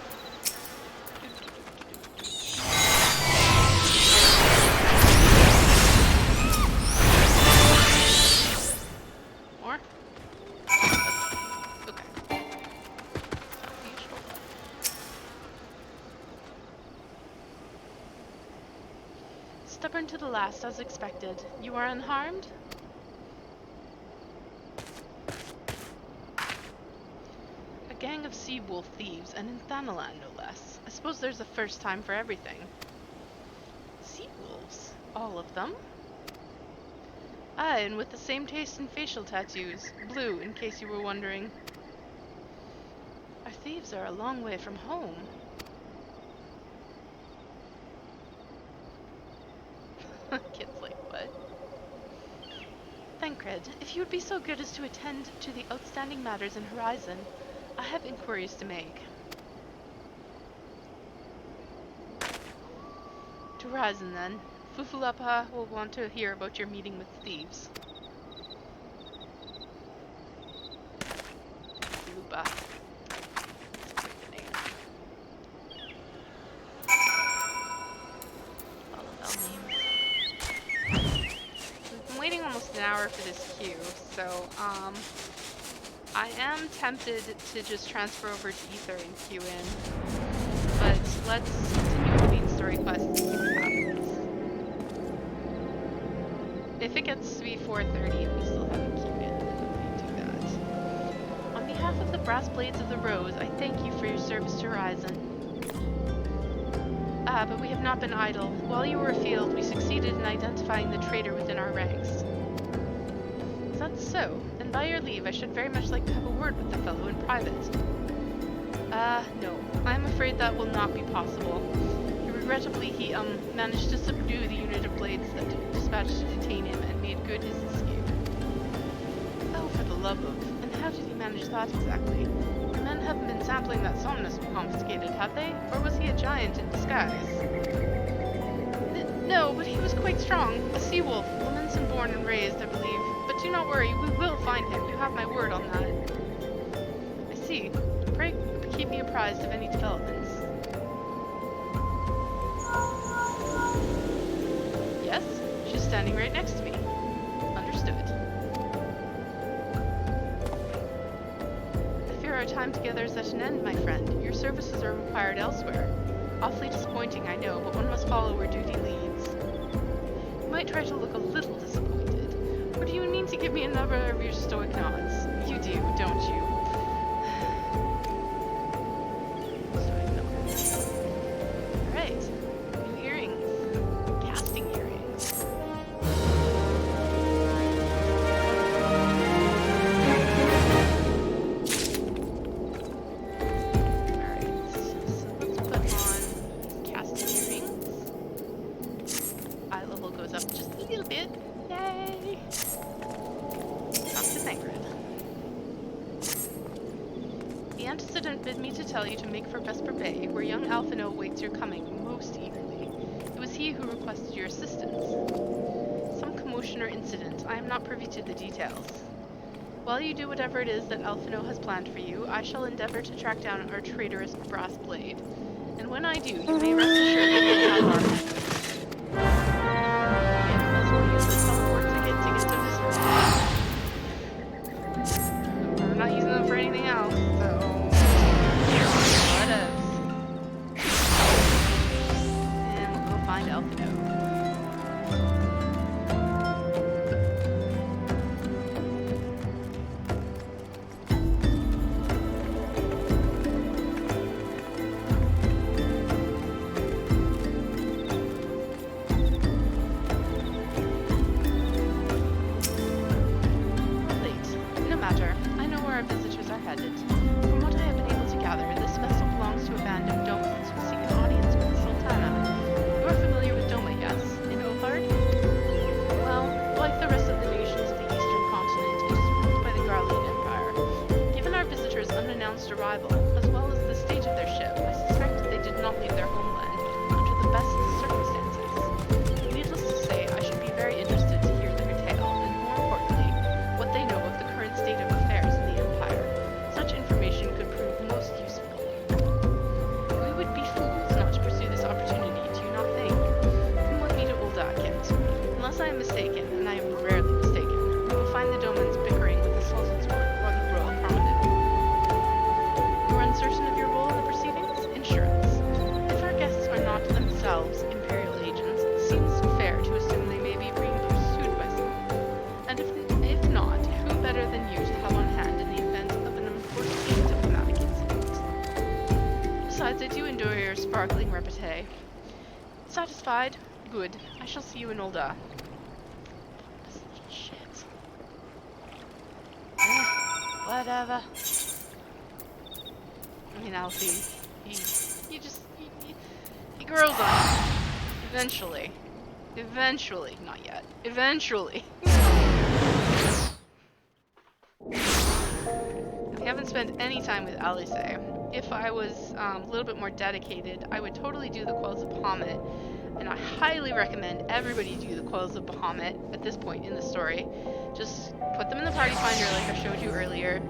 [SPEAKER 1] Stubborn to the last, as expected. You are unharmed? A gang of sea wolf thieves, and in Thanalan, no less. I suppose there's a first time for everything. Sea wolves? All of them? Aye, and with the same taste in facial tattoos. Blue, in case you were wondering. Our thieves are a long way from home. Kid's like, what? Thancred, if you would be so good as to attend to the outstanding matters in Horizon, I have inquiries to make. To Horizon, then. Fufulapa will want to hear about your meeting with thieves. Lupa. Almost an hour for this queue, so I am tempted to just transfer over to Ether and queue in, but let's continue the main story quest and see what happens. If it gets to be 4:30 and we still haven't queued in, then we may do that. On behalf of the Brass Blades of the Rose, I thank you for your service to Horizon. Ah, but we have not been idle. While you were afield, we succeeded in identifying the traitor within our ranks. Is that so? Then by your leave, I should very much like to have a word with the fellow in private. No. I'm afraid that will not be possible. Regrettably, he, managed to subdue the unit of blades that dispatched to detain him and made good his escape. Oh, for the love of... And how did he manage that exactly? Your men haven't been sampling that somnus we confiscated, have they? Or was he a giant in disguise? No, but he was quite strong. A sea wolf, Lemonson born and raised, I believe. But do not worry, we will find him. You have my word on that. I see. Pray keep me apprised of any developments. Yes? She's standing right next to me. Understood. I fear our time together is at an end, my friend. Your services are required elsewhere. Awfully disappointing, I know, but one must follow where duty leads. You might try to look a little disappointed. Or do you mean to give me another of your stoic nods? You do, don't you? Stoic nods. Alright. New earrings. Casting earrings. Alright, so let's put on casting earrings. Eye level goes up just a little bit. Yay! Up to Thancred. The antecedent bid me to tell you to make for Vesper Bay, where young Alphino awaits your coming most eagerly. It was he who requested your assistance. Some commotion or incident, I am not privy to the details. While you do whatever it is that Alphino has planned for you, I shall endeavor to track down our traitorous Brass Blade. And when I do, you may rest assured that you have our men. We're not using them for anything else, so what else? And we'll go find Alphino. Arrival, as well as the state of their ship, I suspect that they did not leave their homeland under the best circumstances. Needless to say, I should be very interested to hear their tale, and more importantly, what they know of the current state of affairs in the Empire. Such information could prove most useful. We would be fools not to pursue this opportunity, do you not think? Whom will meet at Uldak yet? Unless I am mistaken, and I am rarely mistaken, we will find the Domans bickering with the Sultan's court or the Royal Promenade. Uncertain of your role in the proceedings? Insurance. If our guests are not themselves Imperial agents, it seems fair to assume they may be being pursued by someone. And if not, who better than you to have on hand in the event of an unforeseen diplomatic incident? Besides, I do enjoy your sparkling repartee. Satisfied? Good. I shall see you in Ulda. Shit. Whatever. I mean, Alfie, he grows on you. Eventually. Eventually. Not yet. Eventually. We haven't spent any time with Alice. If I was a little bit more dedicated, I would totally do the Quells of Bahamut, and I highly recommend everybody do the Quells of Bahamut at this point in the story. Just put them in the party finder like I showed you earlier,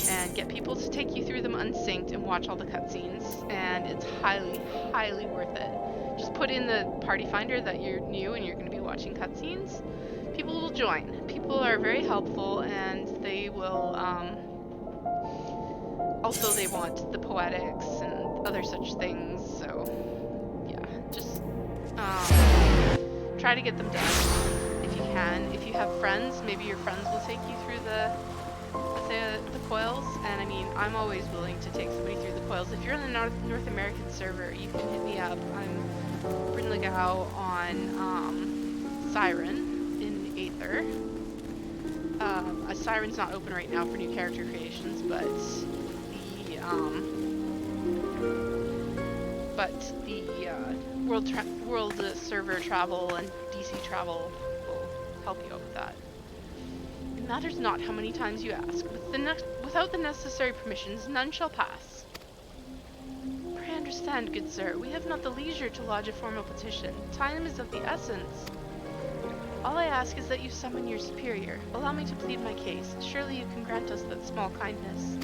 [SPEAKER 1] and get people to take you through them unsynced and watch all the cutscenes, and it's highly, highly worth it. Just put in the party finder that you're new and you're going to be watching cutscenes. People will join. People are very helpful, and they will Also, they want the poetics and other such things, so yeah, just try to get them done if you can. If you have friends, maybe your friends will take you through the coils, and I mean, I'm always willing to take somebody through the coils. If you're in the North American server, you can hit me up. I'm Bryn Legao on Siren in Aether. Siren's not open right now for new character creations, but the world server travel and DC travel will help you out with that. It matters not how many times you ask. Without the necessary permissions, none shall pass. Pray understand, good sir, we have not the leisure to lodge a formal petition. Time is of the essence. All I ask is that you summon your superior. Allow me to plead my case. Surely you can grant us that small kindness.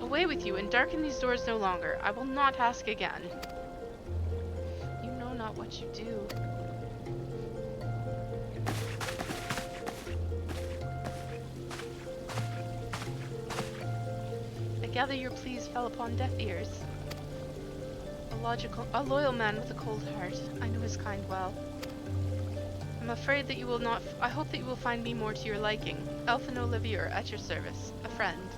[SPEAKER 1] Away with you, and darken these doors no longer. I will not ask again. You know not what you do. I gather your pleas fell upon deaf ears. A loyal man with a cold heart. I know his kind well. I'm afraid that you will not. I hope that you will find me more to your liking. Elfin Olivier, at your service, a friend.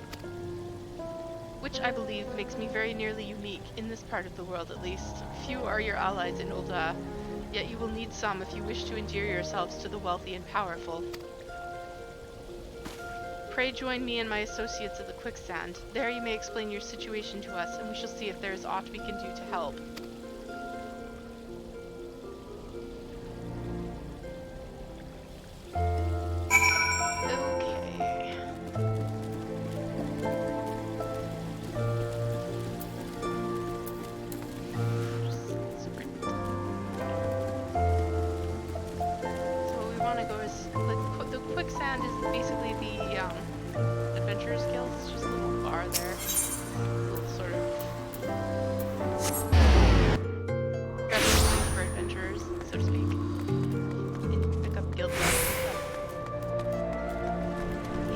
[SPEAKER 1] Which I believe makes me very nearly unique, in this part of the world at least. Few are your allies in Ul'dah, yet you will need some if you wish to endear yourselves to the wealthy and powerful. Pray join me and my associates at the Quicksand. There you may explain your situation to us, and we shall see if there is aught we can do to help. Quicksand is basically the Adventurers Guild. It's just a little bar there. A little sort of gathering place for adventurers, so to speak. And you can pick up guild cards and stuff.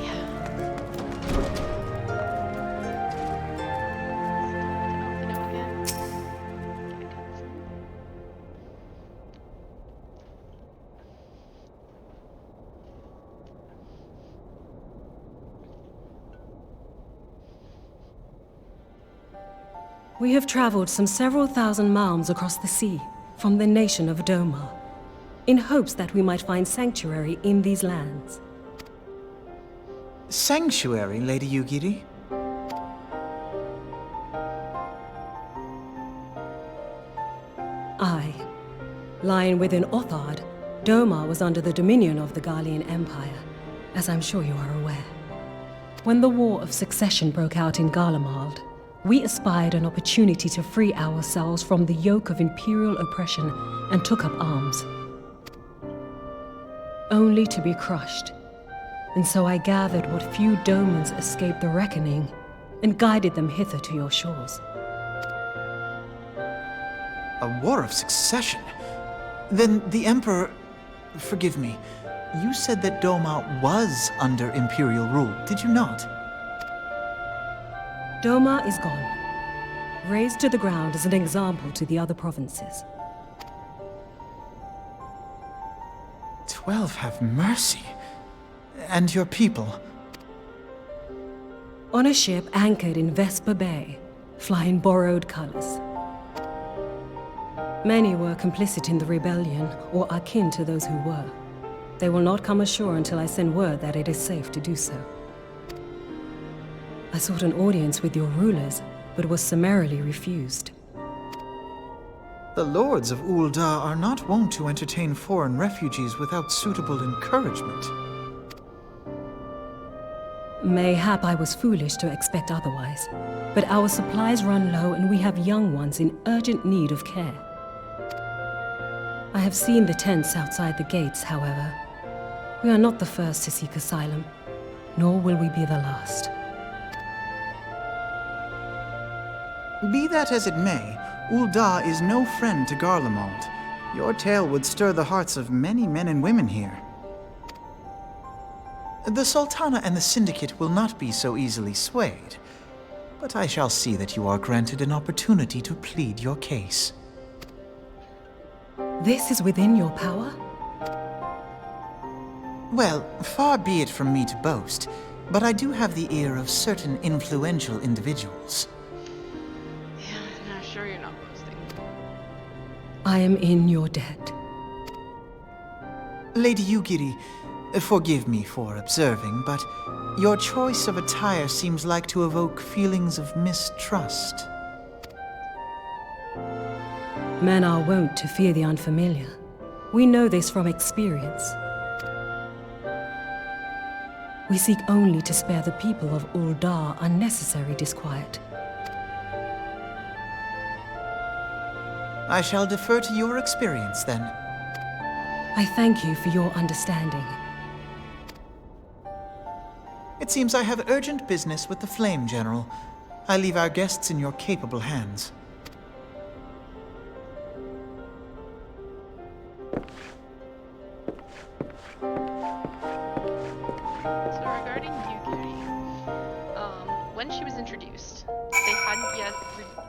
[SPEAKER 1] Yeah. Open it again. Get a cutscene.
[SPEAKER 4] We have traveled some several thousand miles across the sea from the nation of Doma, in hopes that we might find sanctuary in these lands.
[SPEAKER 5] Sanctuary, Lady Yugiri?
[SPEAKER 4] Aye. Lying within Othard, Doma was under the dominion of the Garlean Empire, as I'm sure you are aware. When the War of Succession broke out in Garlemald, we espied an opportunity to free ourselves from the yoke of imperial oppression and took up arms. Only to be crushed. And so I gathered what few Domans escaped the reckoning and guided them hither to your shores.
[SPEAKER 5] A war of succession? Then the Emperor... Forgive me. You said that Doma was under imperial rule, did you not?
[SPEAKER 4] Doma is gone, razed to the ground as an example to the other provinces.
[SPEAKER 5] 12 have mercy. And your people?
[SPEAKER 4] On a ship anchored in Vesper Bay, flying borrowed colors. Many were complicit in the rebellion, or akin to those who were. They will not come ashore until I send word that it is safe to do so. I sought an audience with your rulers, but was summarily refused.
[SPEAKER 5] The lords of Ul'dah are not wont to entertain foreign refugees without suitable encouragement.
[SPEAKER 4] Mayhap I was foolish to expect otherwise, but our supplies run low and we have young ones in urgent need of care. I have seen the tents outside the gates, however. We are not the first to seek asylum, nor will we be the last.
[SPEAKER 5] Be that as it may, Ul'dah is no friend to Garlemald. Your tale would stir the hearts of many men and women here. The Sultana and the Syndicate will not be so easily swayed. but I shall see that you are granted an opportunity to plead your case.
[SPEAKER 4] This is within your power?
[SPEAKER 5] Well, far be it from me to boast, but I do have the ear of certain influential individuals.
[SPEAKER 1] Yeah, no, sure you're not boasting.
[SPEAKER 4] I am in your debt.
[SPEAKER 5] Lady Yugiri, forgive me for observing, but your choice of attire seems like to evoke feelings of mistrust.
[SPEAKER 4] Men are wont to fear the unfamiliar. We know this from experience. We seek only to spare the people of Uldar unnecessary disquiet.
[SPEAKER 5] I shall defer to your experience, then.
[SPEAKER 4] I thank you for your understanding.
[SPEAKER 5] It seems I have urgent business with the Flame General. I leave our guests in your capable hands.
[SPEAKER 1] So regarding Yugiri, when she was introduced,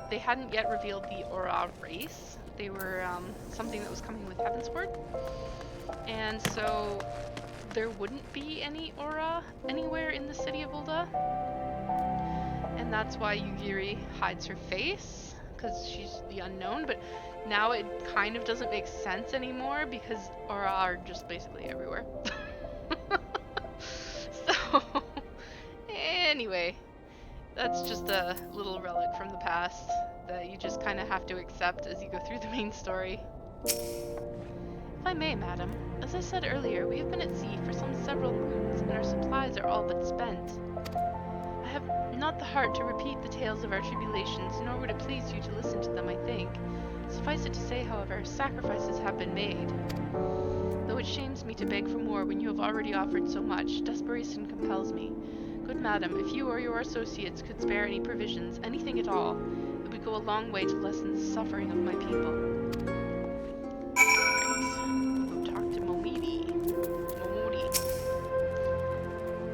[SPEAKER 1] they hadn't yet revealed the Aura race. They were something that was coming with Heavensward, and so there wouldn't be any Aura anywhere in the city of Ul'dah, and that's why Yugiri hides her face, because she's the unknown. But now it kind of doesn't make sense anymore because Aura are just basically everywhere. So, anyway, that's just a little relic from the past that you just kind of have to accept as you go through the main story. If I may, madam, as I said earlier, we have been at sea for some several moons, and our supplies are all but spent. I have not the heart to repeat the tales of our tribulations, nor would it please you to listen to them, I think. Suffice it to say, however, sacrifices have been made. Though it shames me to beg for more when you have already offered so much, desperation compels me. Good madam, if you or your associates could spare any provisions, anything at all, it would go a long way to lessen the suffering of my people. Right. Go talk to Momodi.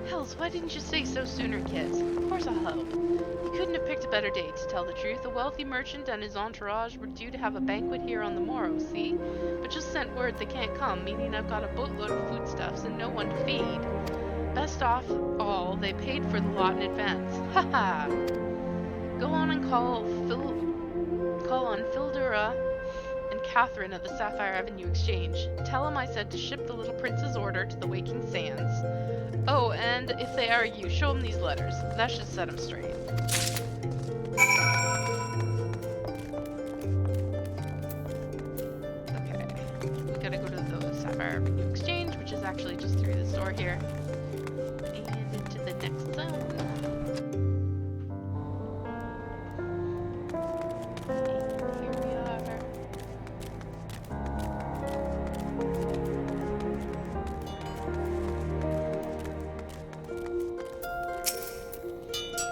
[SPEAKER 1] Hells, why didn't you say so sooner, kids? Of course I'll help. You couldn't have picked a better date, to tell the truth. A wealthy merchant and his entourage were due to have a banquet here on the morrow, see? But just sent word they can't come, meaning I've got a boatload of foodstuffs and no one to feed. Best off all, they paid for the lot in advance. Ha ha! Go on and call on Fildura and Catherine at the Sapphire Avenue Exchange. Tell them I said to ship the little prince's order to the Waking Sands. Oh, and if they argue, show them these letters. That should set them straight. Okay, we gotta go to the Sapphire Avenue Exchange, which is actually just through the store here. And into the next zone. And here we are.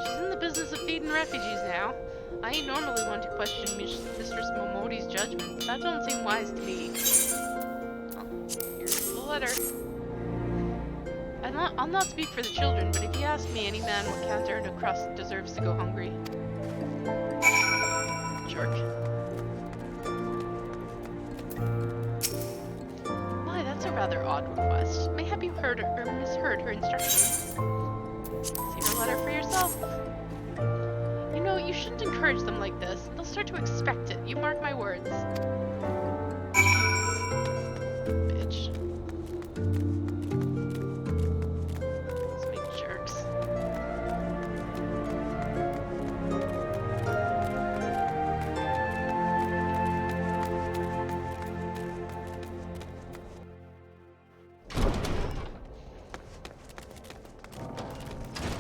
[SPEAKER 1] She's in the business of feeding refugees now. I ain't normally one to question Mistress Momodi's judgment, but that don't seem wise to me. Oh, here's the letter. I'll not speak for the children, but if you ask me, any man what can't earn a crust deserves to go hungry. Jerk. My, that's a rather odd request. Mayhap you heard or misheard her instructions. See her letter for yourself. You know, you shouldn't encourage them like this. They'll start to expect it. You mark my words. Bitch. These big jerks.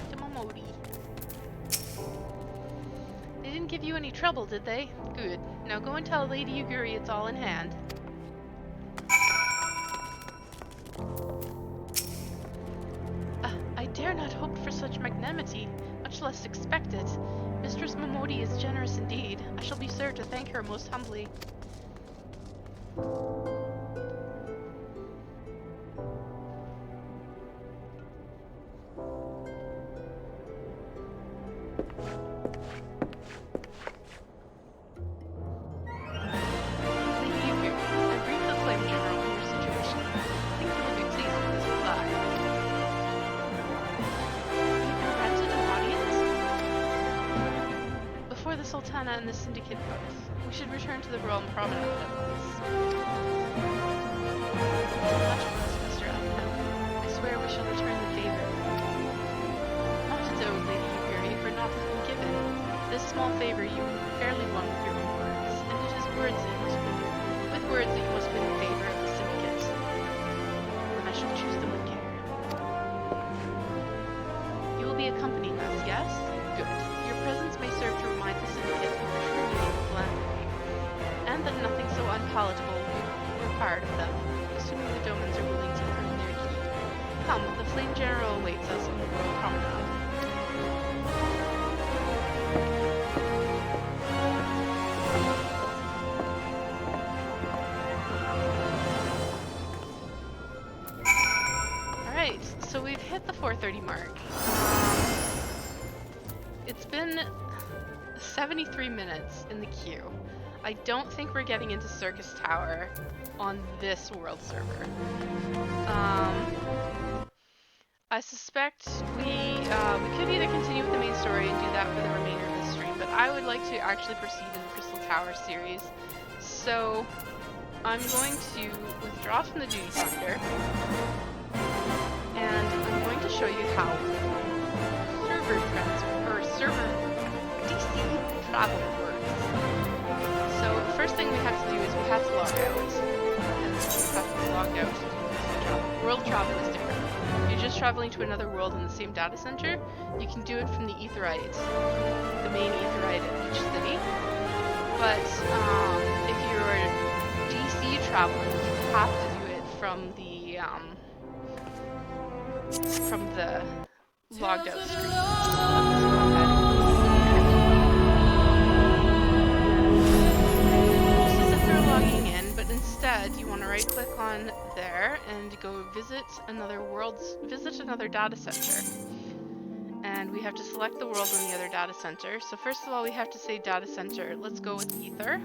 [SPEAKER 1] To Momodi. They didn't give you any trouble, did they? Good. Now go and tell Lady Yugiri it's all in hand. I dare not hope for such magnanimity, much less expect it. Mistress Momodi is generous indeed. I shall be sure to thank her most humbly. I briefed the Flame General on your situation. I think he will be pleased with this reply. You've been granted an audience? Before the Sultana and the Syndicate both. We should return to the Royal Promenade at once. Much for us, Mr. Elfman. I swear we shall return the favor. Not so, Lady Yuri, for not having given. This small favor you fairly won with your own words, and it is words that you must win. With words that you must win the favor of the Syndicate. I shall choose them with care. You will be accompanying us, yes? Good. Your presence may serve to remind the Syndicate of your true meaning of philanthropy, and that nothing so unpalatable will be required of them, assuming the Domans are willing to earn their keep. Come, the Flame General awaits us on the Royal Promenade. Alright, so we've hit the 4:30 mark. It's been 73 minutes in the queue. I don't think we're getting into Circus Tower on this world server. I suspect we could either continue with the main story and do that for the remainder of the stream, but I would like to actually proceed in the Crystal Tower series. So I'm going to withdraw from the Duty Finder, and I'm going to show you how server DC travel works. So the first thing we have to do is we have to log out, and we have to be logged out to do travel. World travel is different. If you're just traveling to another world in the same data center, you can do it from the Aetherite, the main Aetherite at each city. But if you're DC traveling, you have to do it from the logged out screen. So let's go ahead and this is if they're logging in, but instead you want to right click on there and go visit another data center. And we have to select the world in the other data center. So first of all, we have to say data center. Let's go with Ether.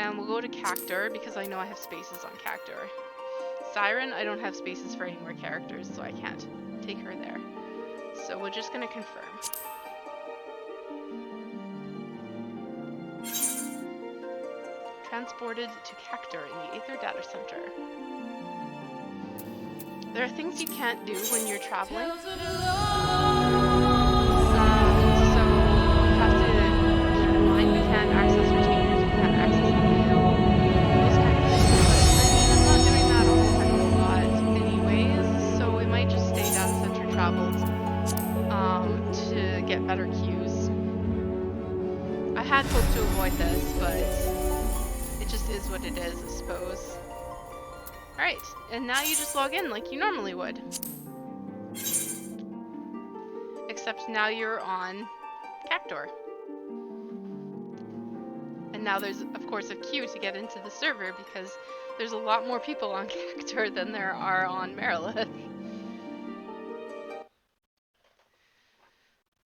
[SPEAKER 1] And we'll go to Cactor because I know I have spaces on Cactor. Siren, I don't have spaces for any more characters, so I can't take her there. So we're just going to confirm. Transported to Cactor in the Aether Data Center. There are things you can't do when you're traveling. So you have to keep in mind we can't access retainers, we can't access the mail, those kind of things. But I mean, I'm not doing that a whole heck of a lot anyways, so we might just stay data center traveled to get better queues. I had hoped to avoid this, but it just is what it is, I suppose. Alright, and now you just log in like you normally would. Except now you're on Cactor. And now there's, of course, a queue to get into the server because there's a lot more people on Cactor than there are on Marilith.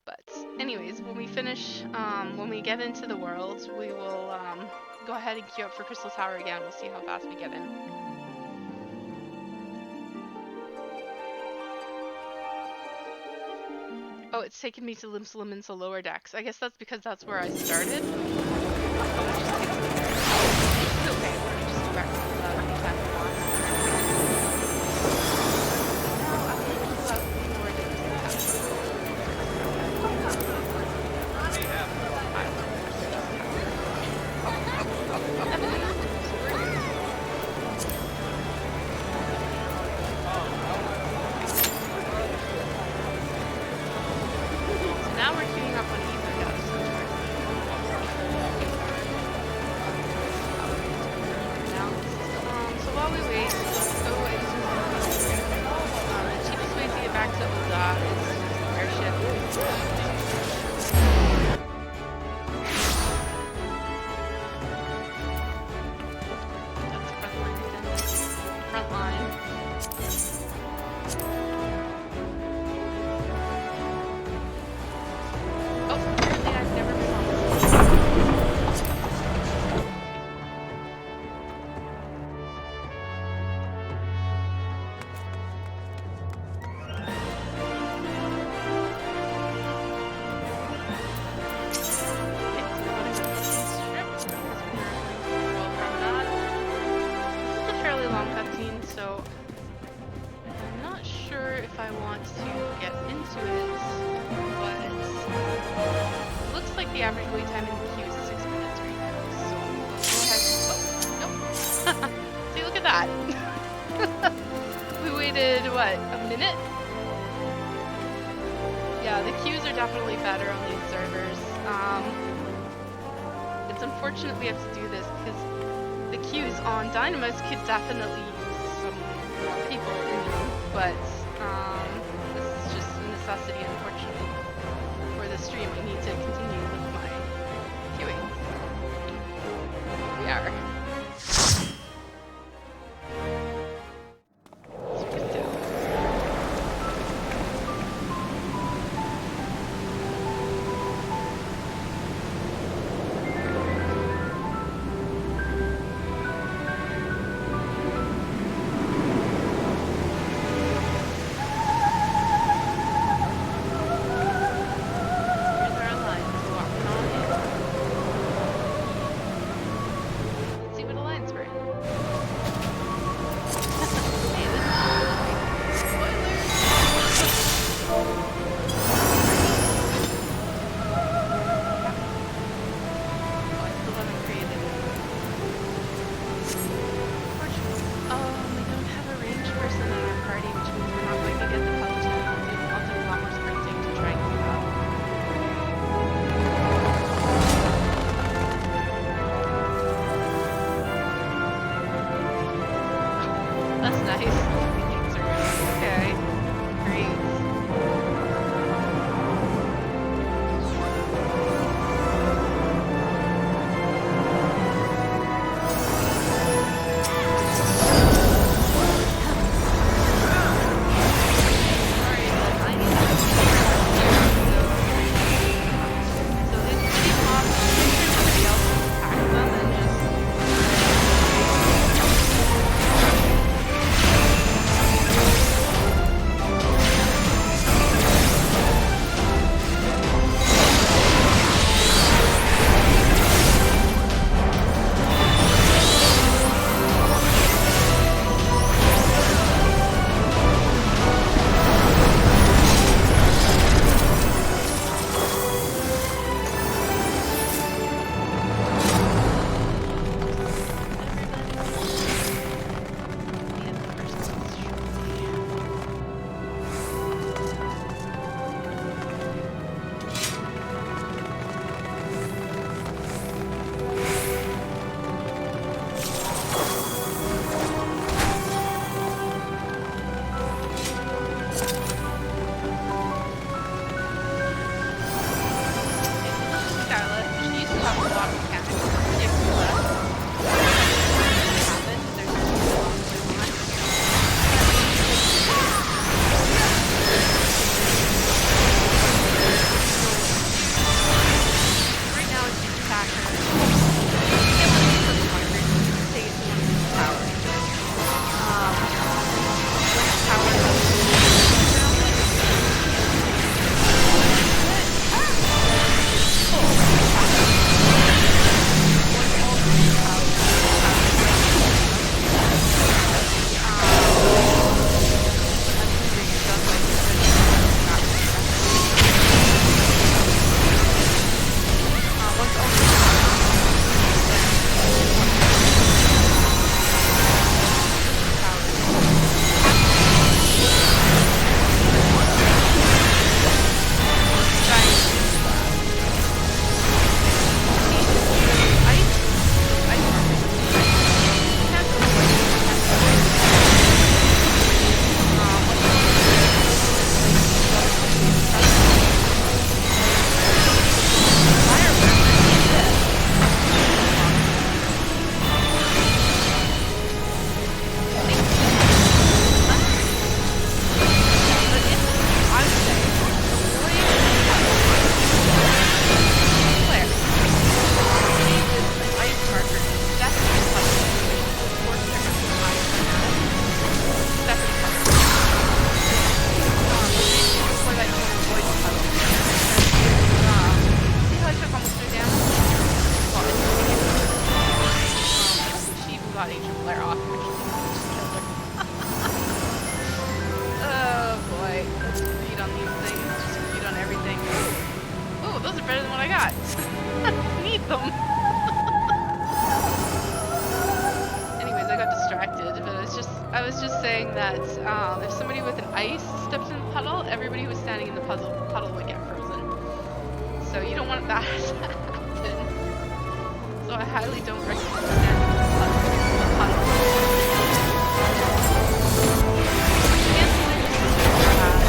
[SPEAKER 1] But anyways, when we finish, when we get into the world, we will go ahead and queue up for Crystal Tower again. We'll see how fast we get in. Oh, it's taken me to Lim's lower decks. I guess that's because that's where I started. Oh, it just takes me there. It's okay, we're just go back to the time we want. Now, I'm going to queue up in lower decks. Now we're queuing up on Ether Data Center. Now, so while we wait, the average wait time in the queue is 6 minutes right now, so we'll go ahead. Oh, nope. See, look at that. We waited, what, a minute? Yeah, the queues are definitely better on these servers. It's unfortunate we have to do this because the queues on Dynamis could definitely use some more people in them, but this is just a necessity, unfortunately, for the stream. I need to continue with my queuing. Here we are. Those are better than what I got. them. Anyways, I got distracted, but I was just saying that if somebody with an ice steps in the puddle, everybody who was standing in the puddle would get frozen. So you don't want that to happen. So I highly don't recommend standing in the puddle. Can't believe this is so bad.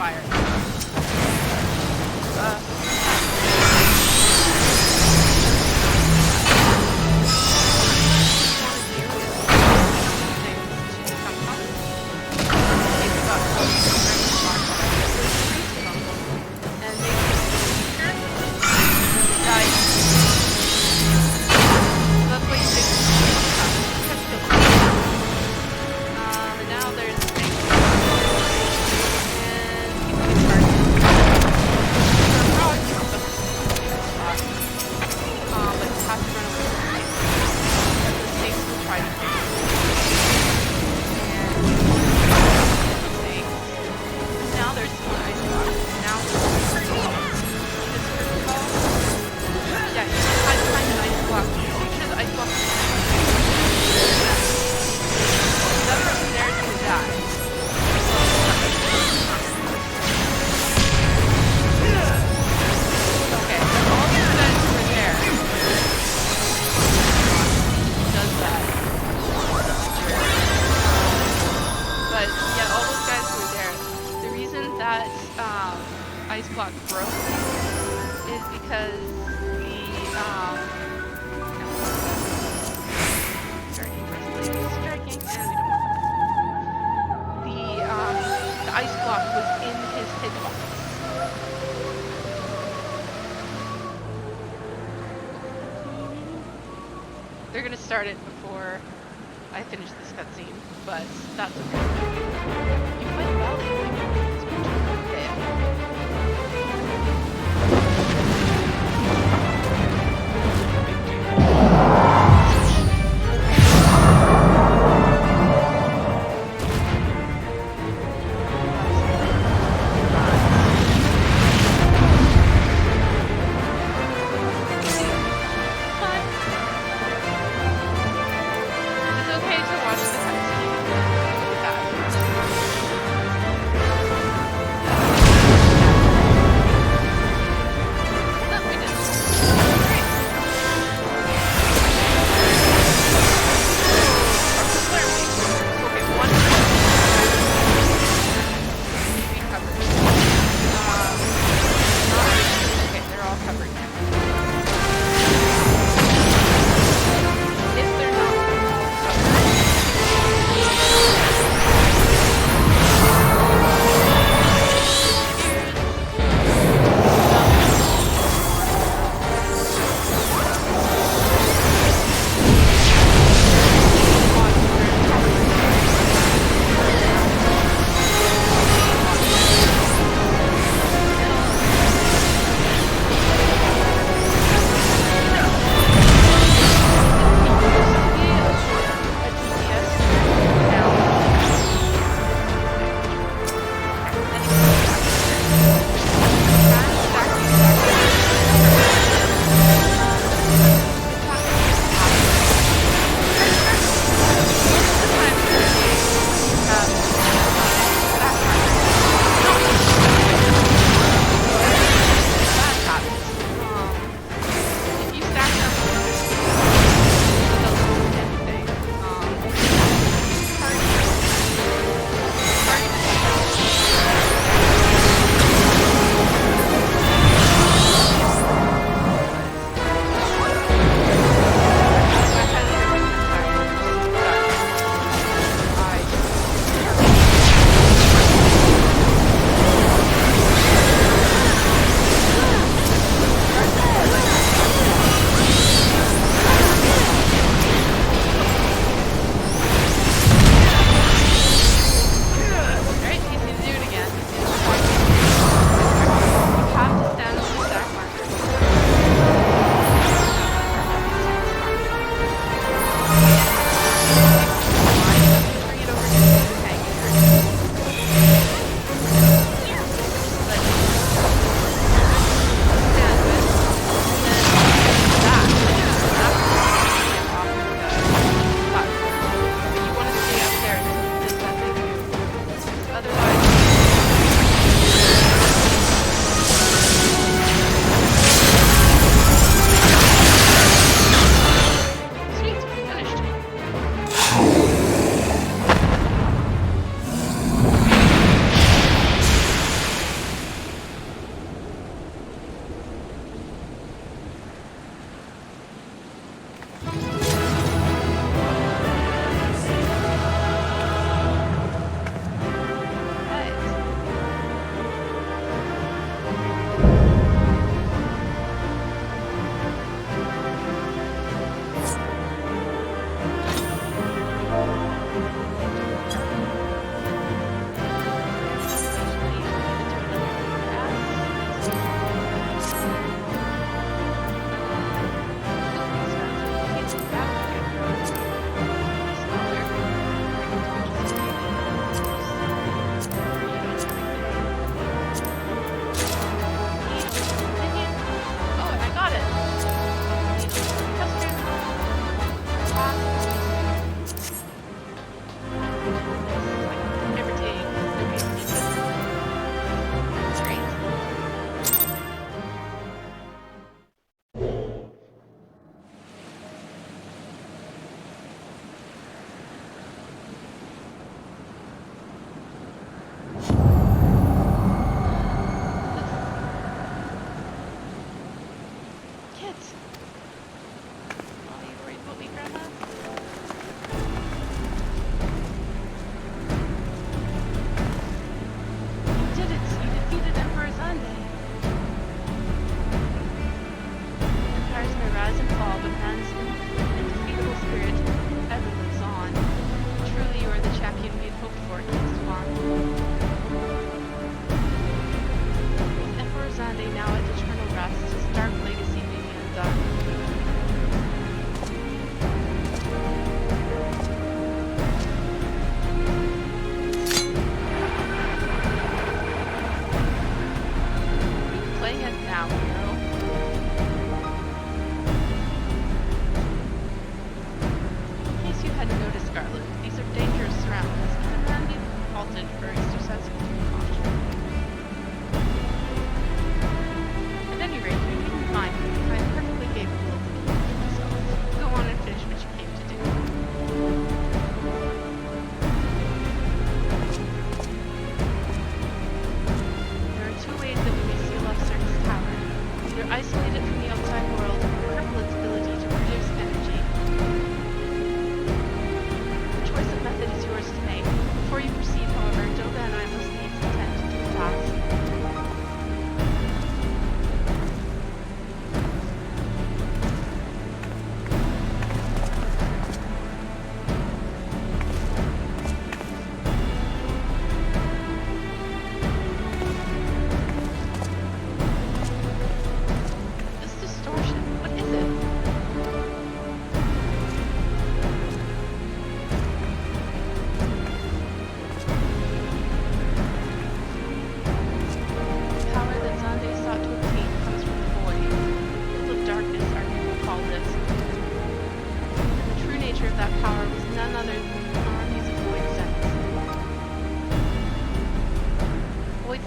[SPEAKER 1] fire. And now there's but you have to run away from the snakes. The snakes will try to kill you. And snakes. Now there's one ice block. Now this crystal. Yeah, you can hide behind an ice block. Make sure the ice block is that person there is gonna die. Okay, all these guys who were there does that. But yeah, all those guys who were there, the reason that ice block broke is because the ice block was in his hitbox. They're gonna start it before I finish this cutscene, but that's okay. You might well It's okay to watch the cutscene.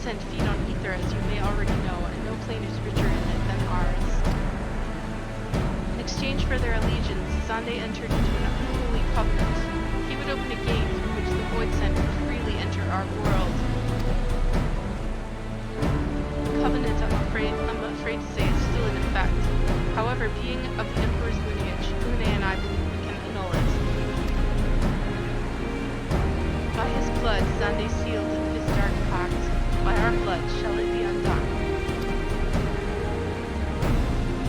[SPEAKER 1] sent feed on ether, as you may already know, and no plane is richer in it than ours. In exchange for their allegiance, Zande entered into an unholy covenant. He would open a gate through which the Void Sent could freely enter our world. The covenant, I'm afraid to say, is still in effect. However, being of the Emperor's lineage, Une and I believe we can annul it. By his blood, Zande sealed his dark pact. By our blood shall it be undone.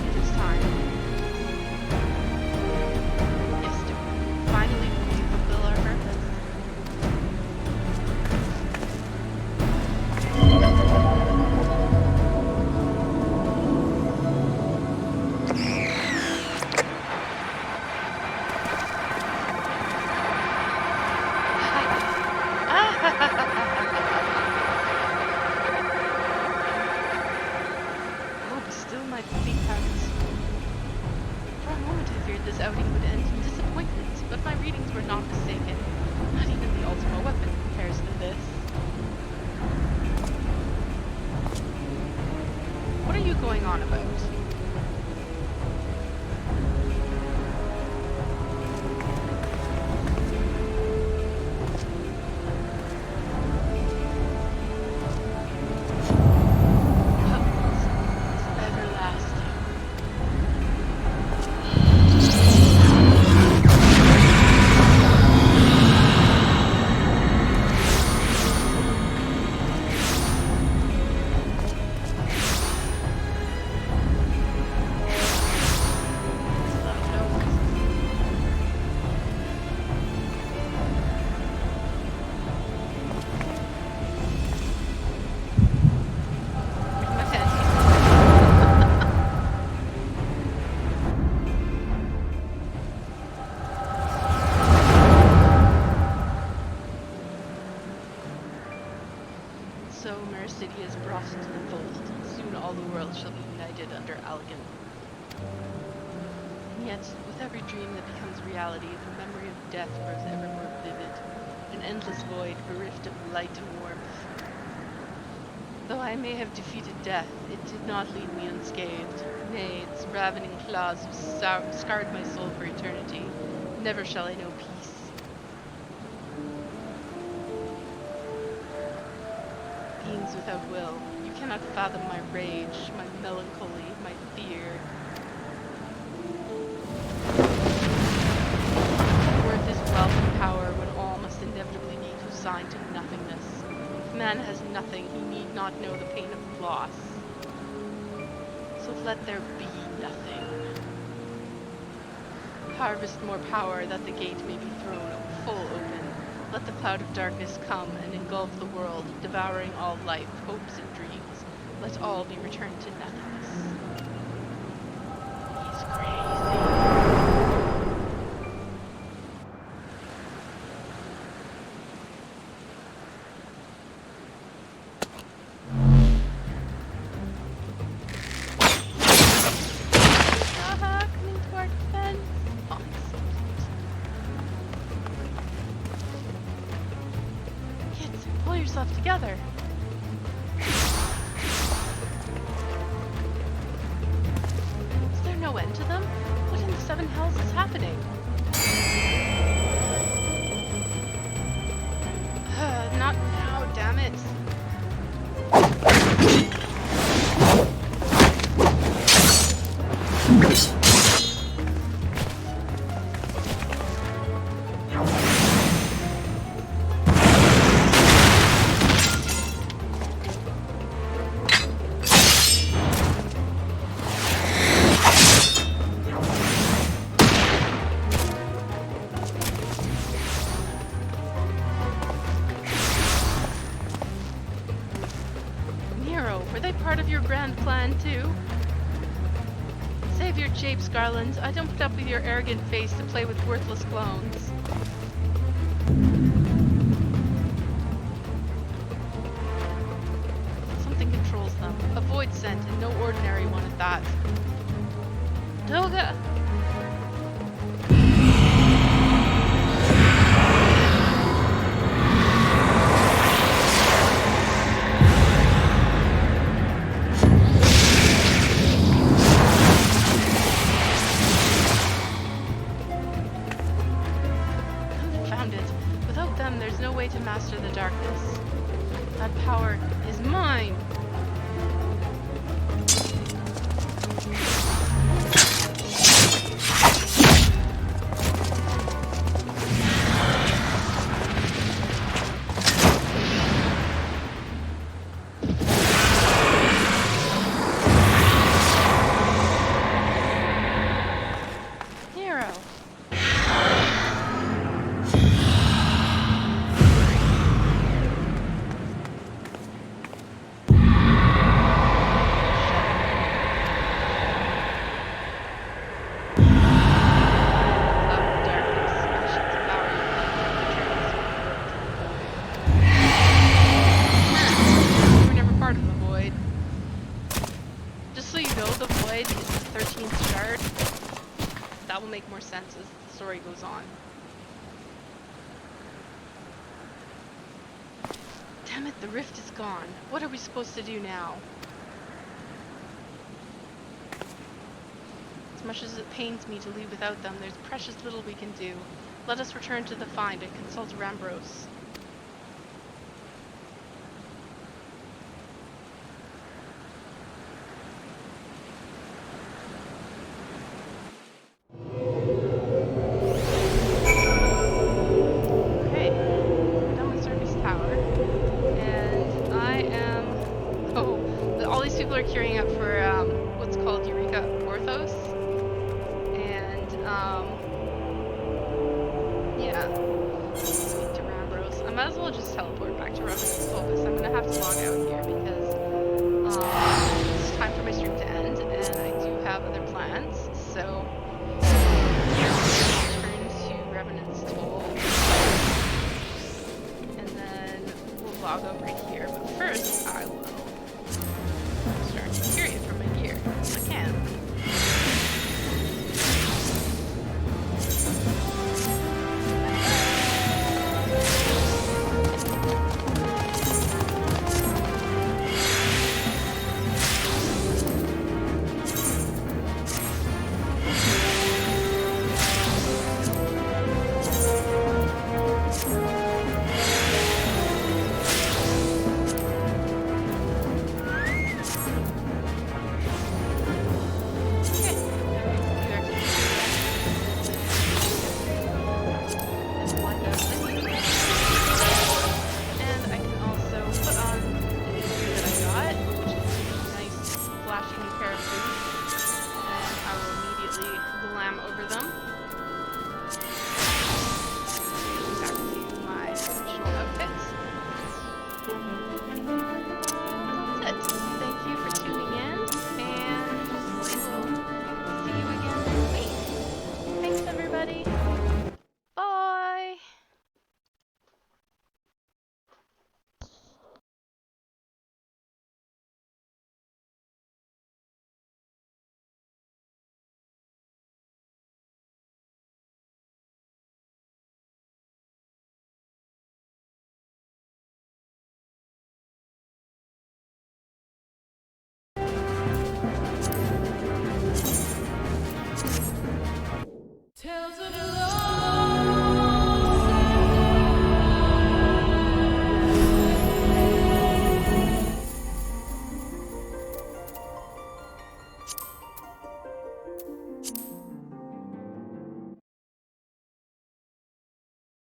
[SPEAKER 1] It is time. Yes, Dora. Finally, we fulfill our purpose. Hope still my beat habits. For a moment I feared this outing would end in disappointment, but my readings were not mistaken. Not even the Ultima weapon compares to this. What are you going on about? Everlasting. So City is brought into the fold. Soon all the world shall be united under Allegan. And yet, with every dream that becomes reality, the memory of death grows ever more vivid. An endless void bereft of light and warmth. Though I may have defeated death, it did not leave me unscathed. Nay, its ravening claws have scarred my soul for eternity. Never shall I know peace. Beings without will, you cannot fathom my rage, my melancholy, my fear. What worth is wealth and power when all must inevitably be consigned to nothingness? If man has nothing, he need not know the pain of loss. So let there be nothing. Harvest more power that the gate may be thrown full open. Let the cloud of darkness come and engulf the world, devouring all life, hopes, and dreams. Let all be returned to nothingness. He's crazy. Haha, coming to our defense. Oh, it's so cute. Kids, pull yourself together. Is there no end to them? What in the seven hells is happening? Not now, damn it. Were they part of your grand plan, too? Save your japes, Garland. I don't put up with your arrogant face to play with worthless clones. Something controls them. A void scent, and no ordinary one at that. Toga! tower is mine. Nero. You were never part of the void. Just so you know, the void is the 13th shard. That will make more sense as the story goes on. Damn it, the rift is gone. What are we supposed to do now? As much as it pains me to leave without them, there's precious little we can do. Let us return to the Find and consult Rambros. Okay, we're done with Service Tower, and I am... Oh, all these people are queuing up for what's called Eureka Orthos, and yeah, speak to Rambros. I might as well just teleport back to Revenant's Focus. I'm gonna have to log out here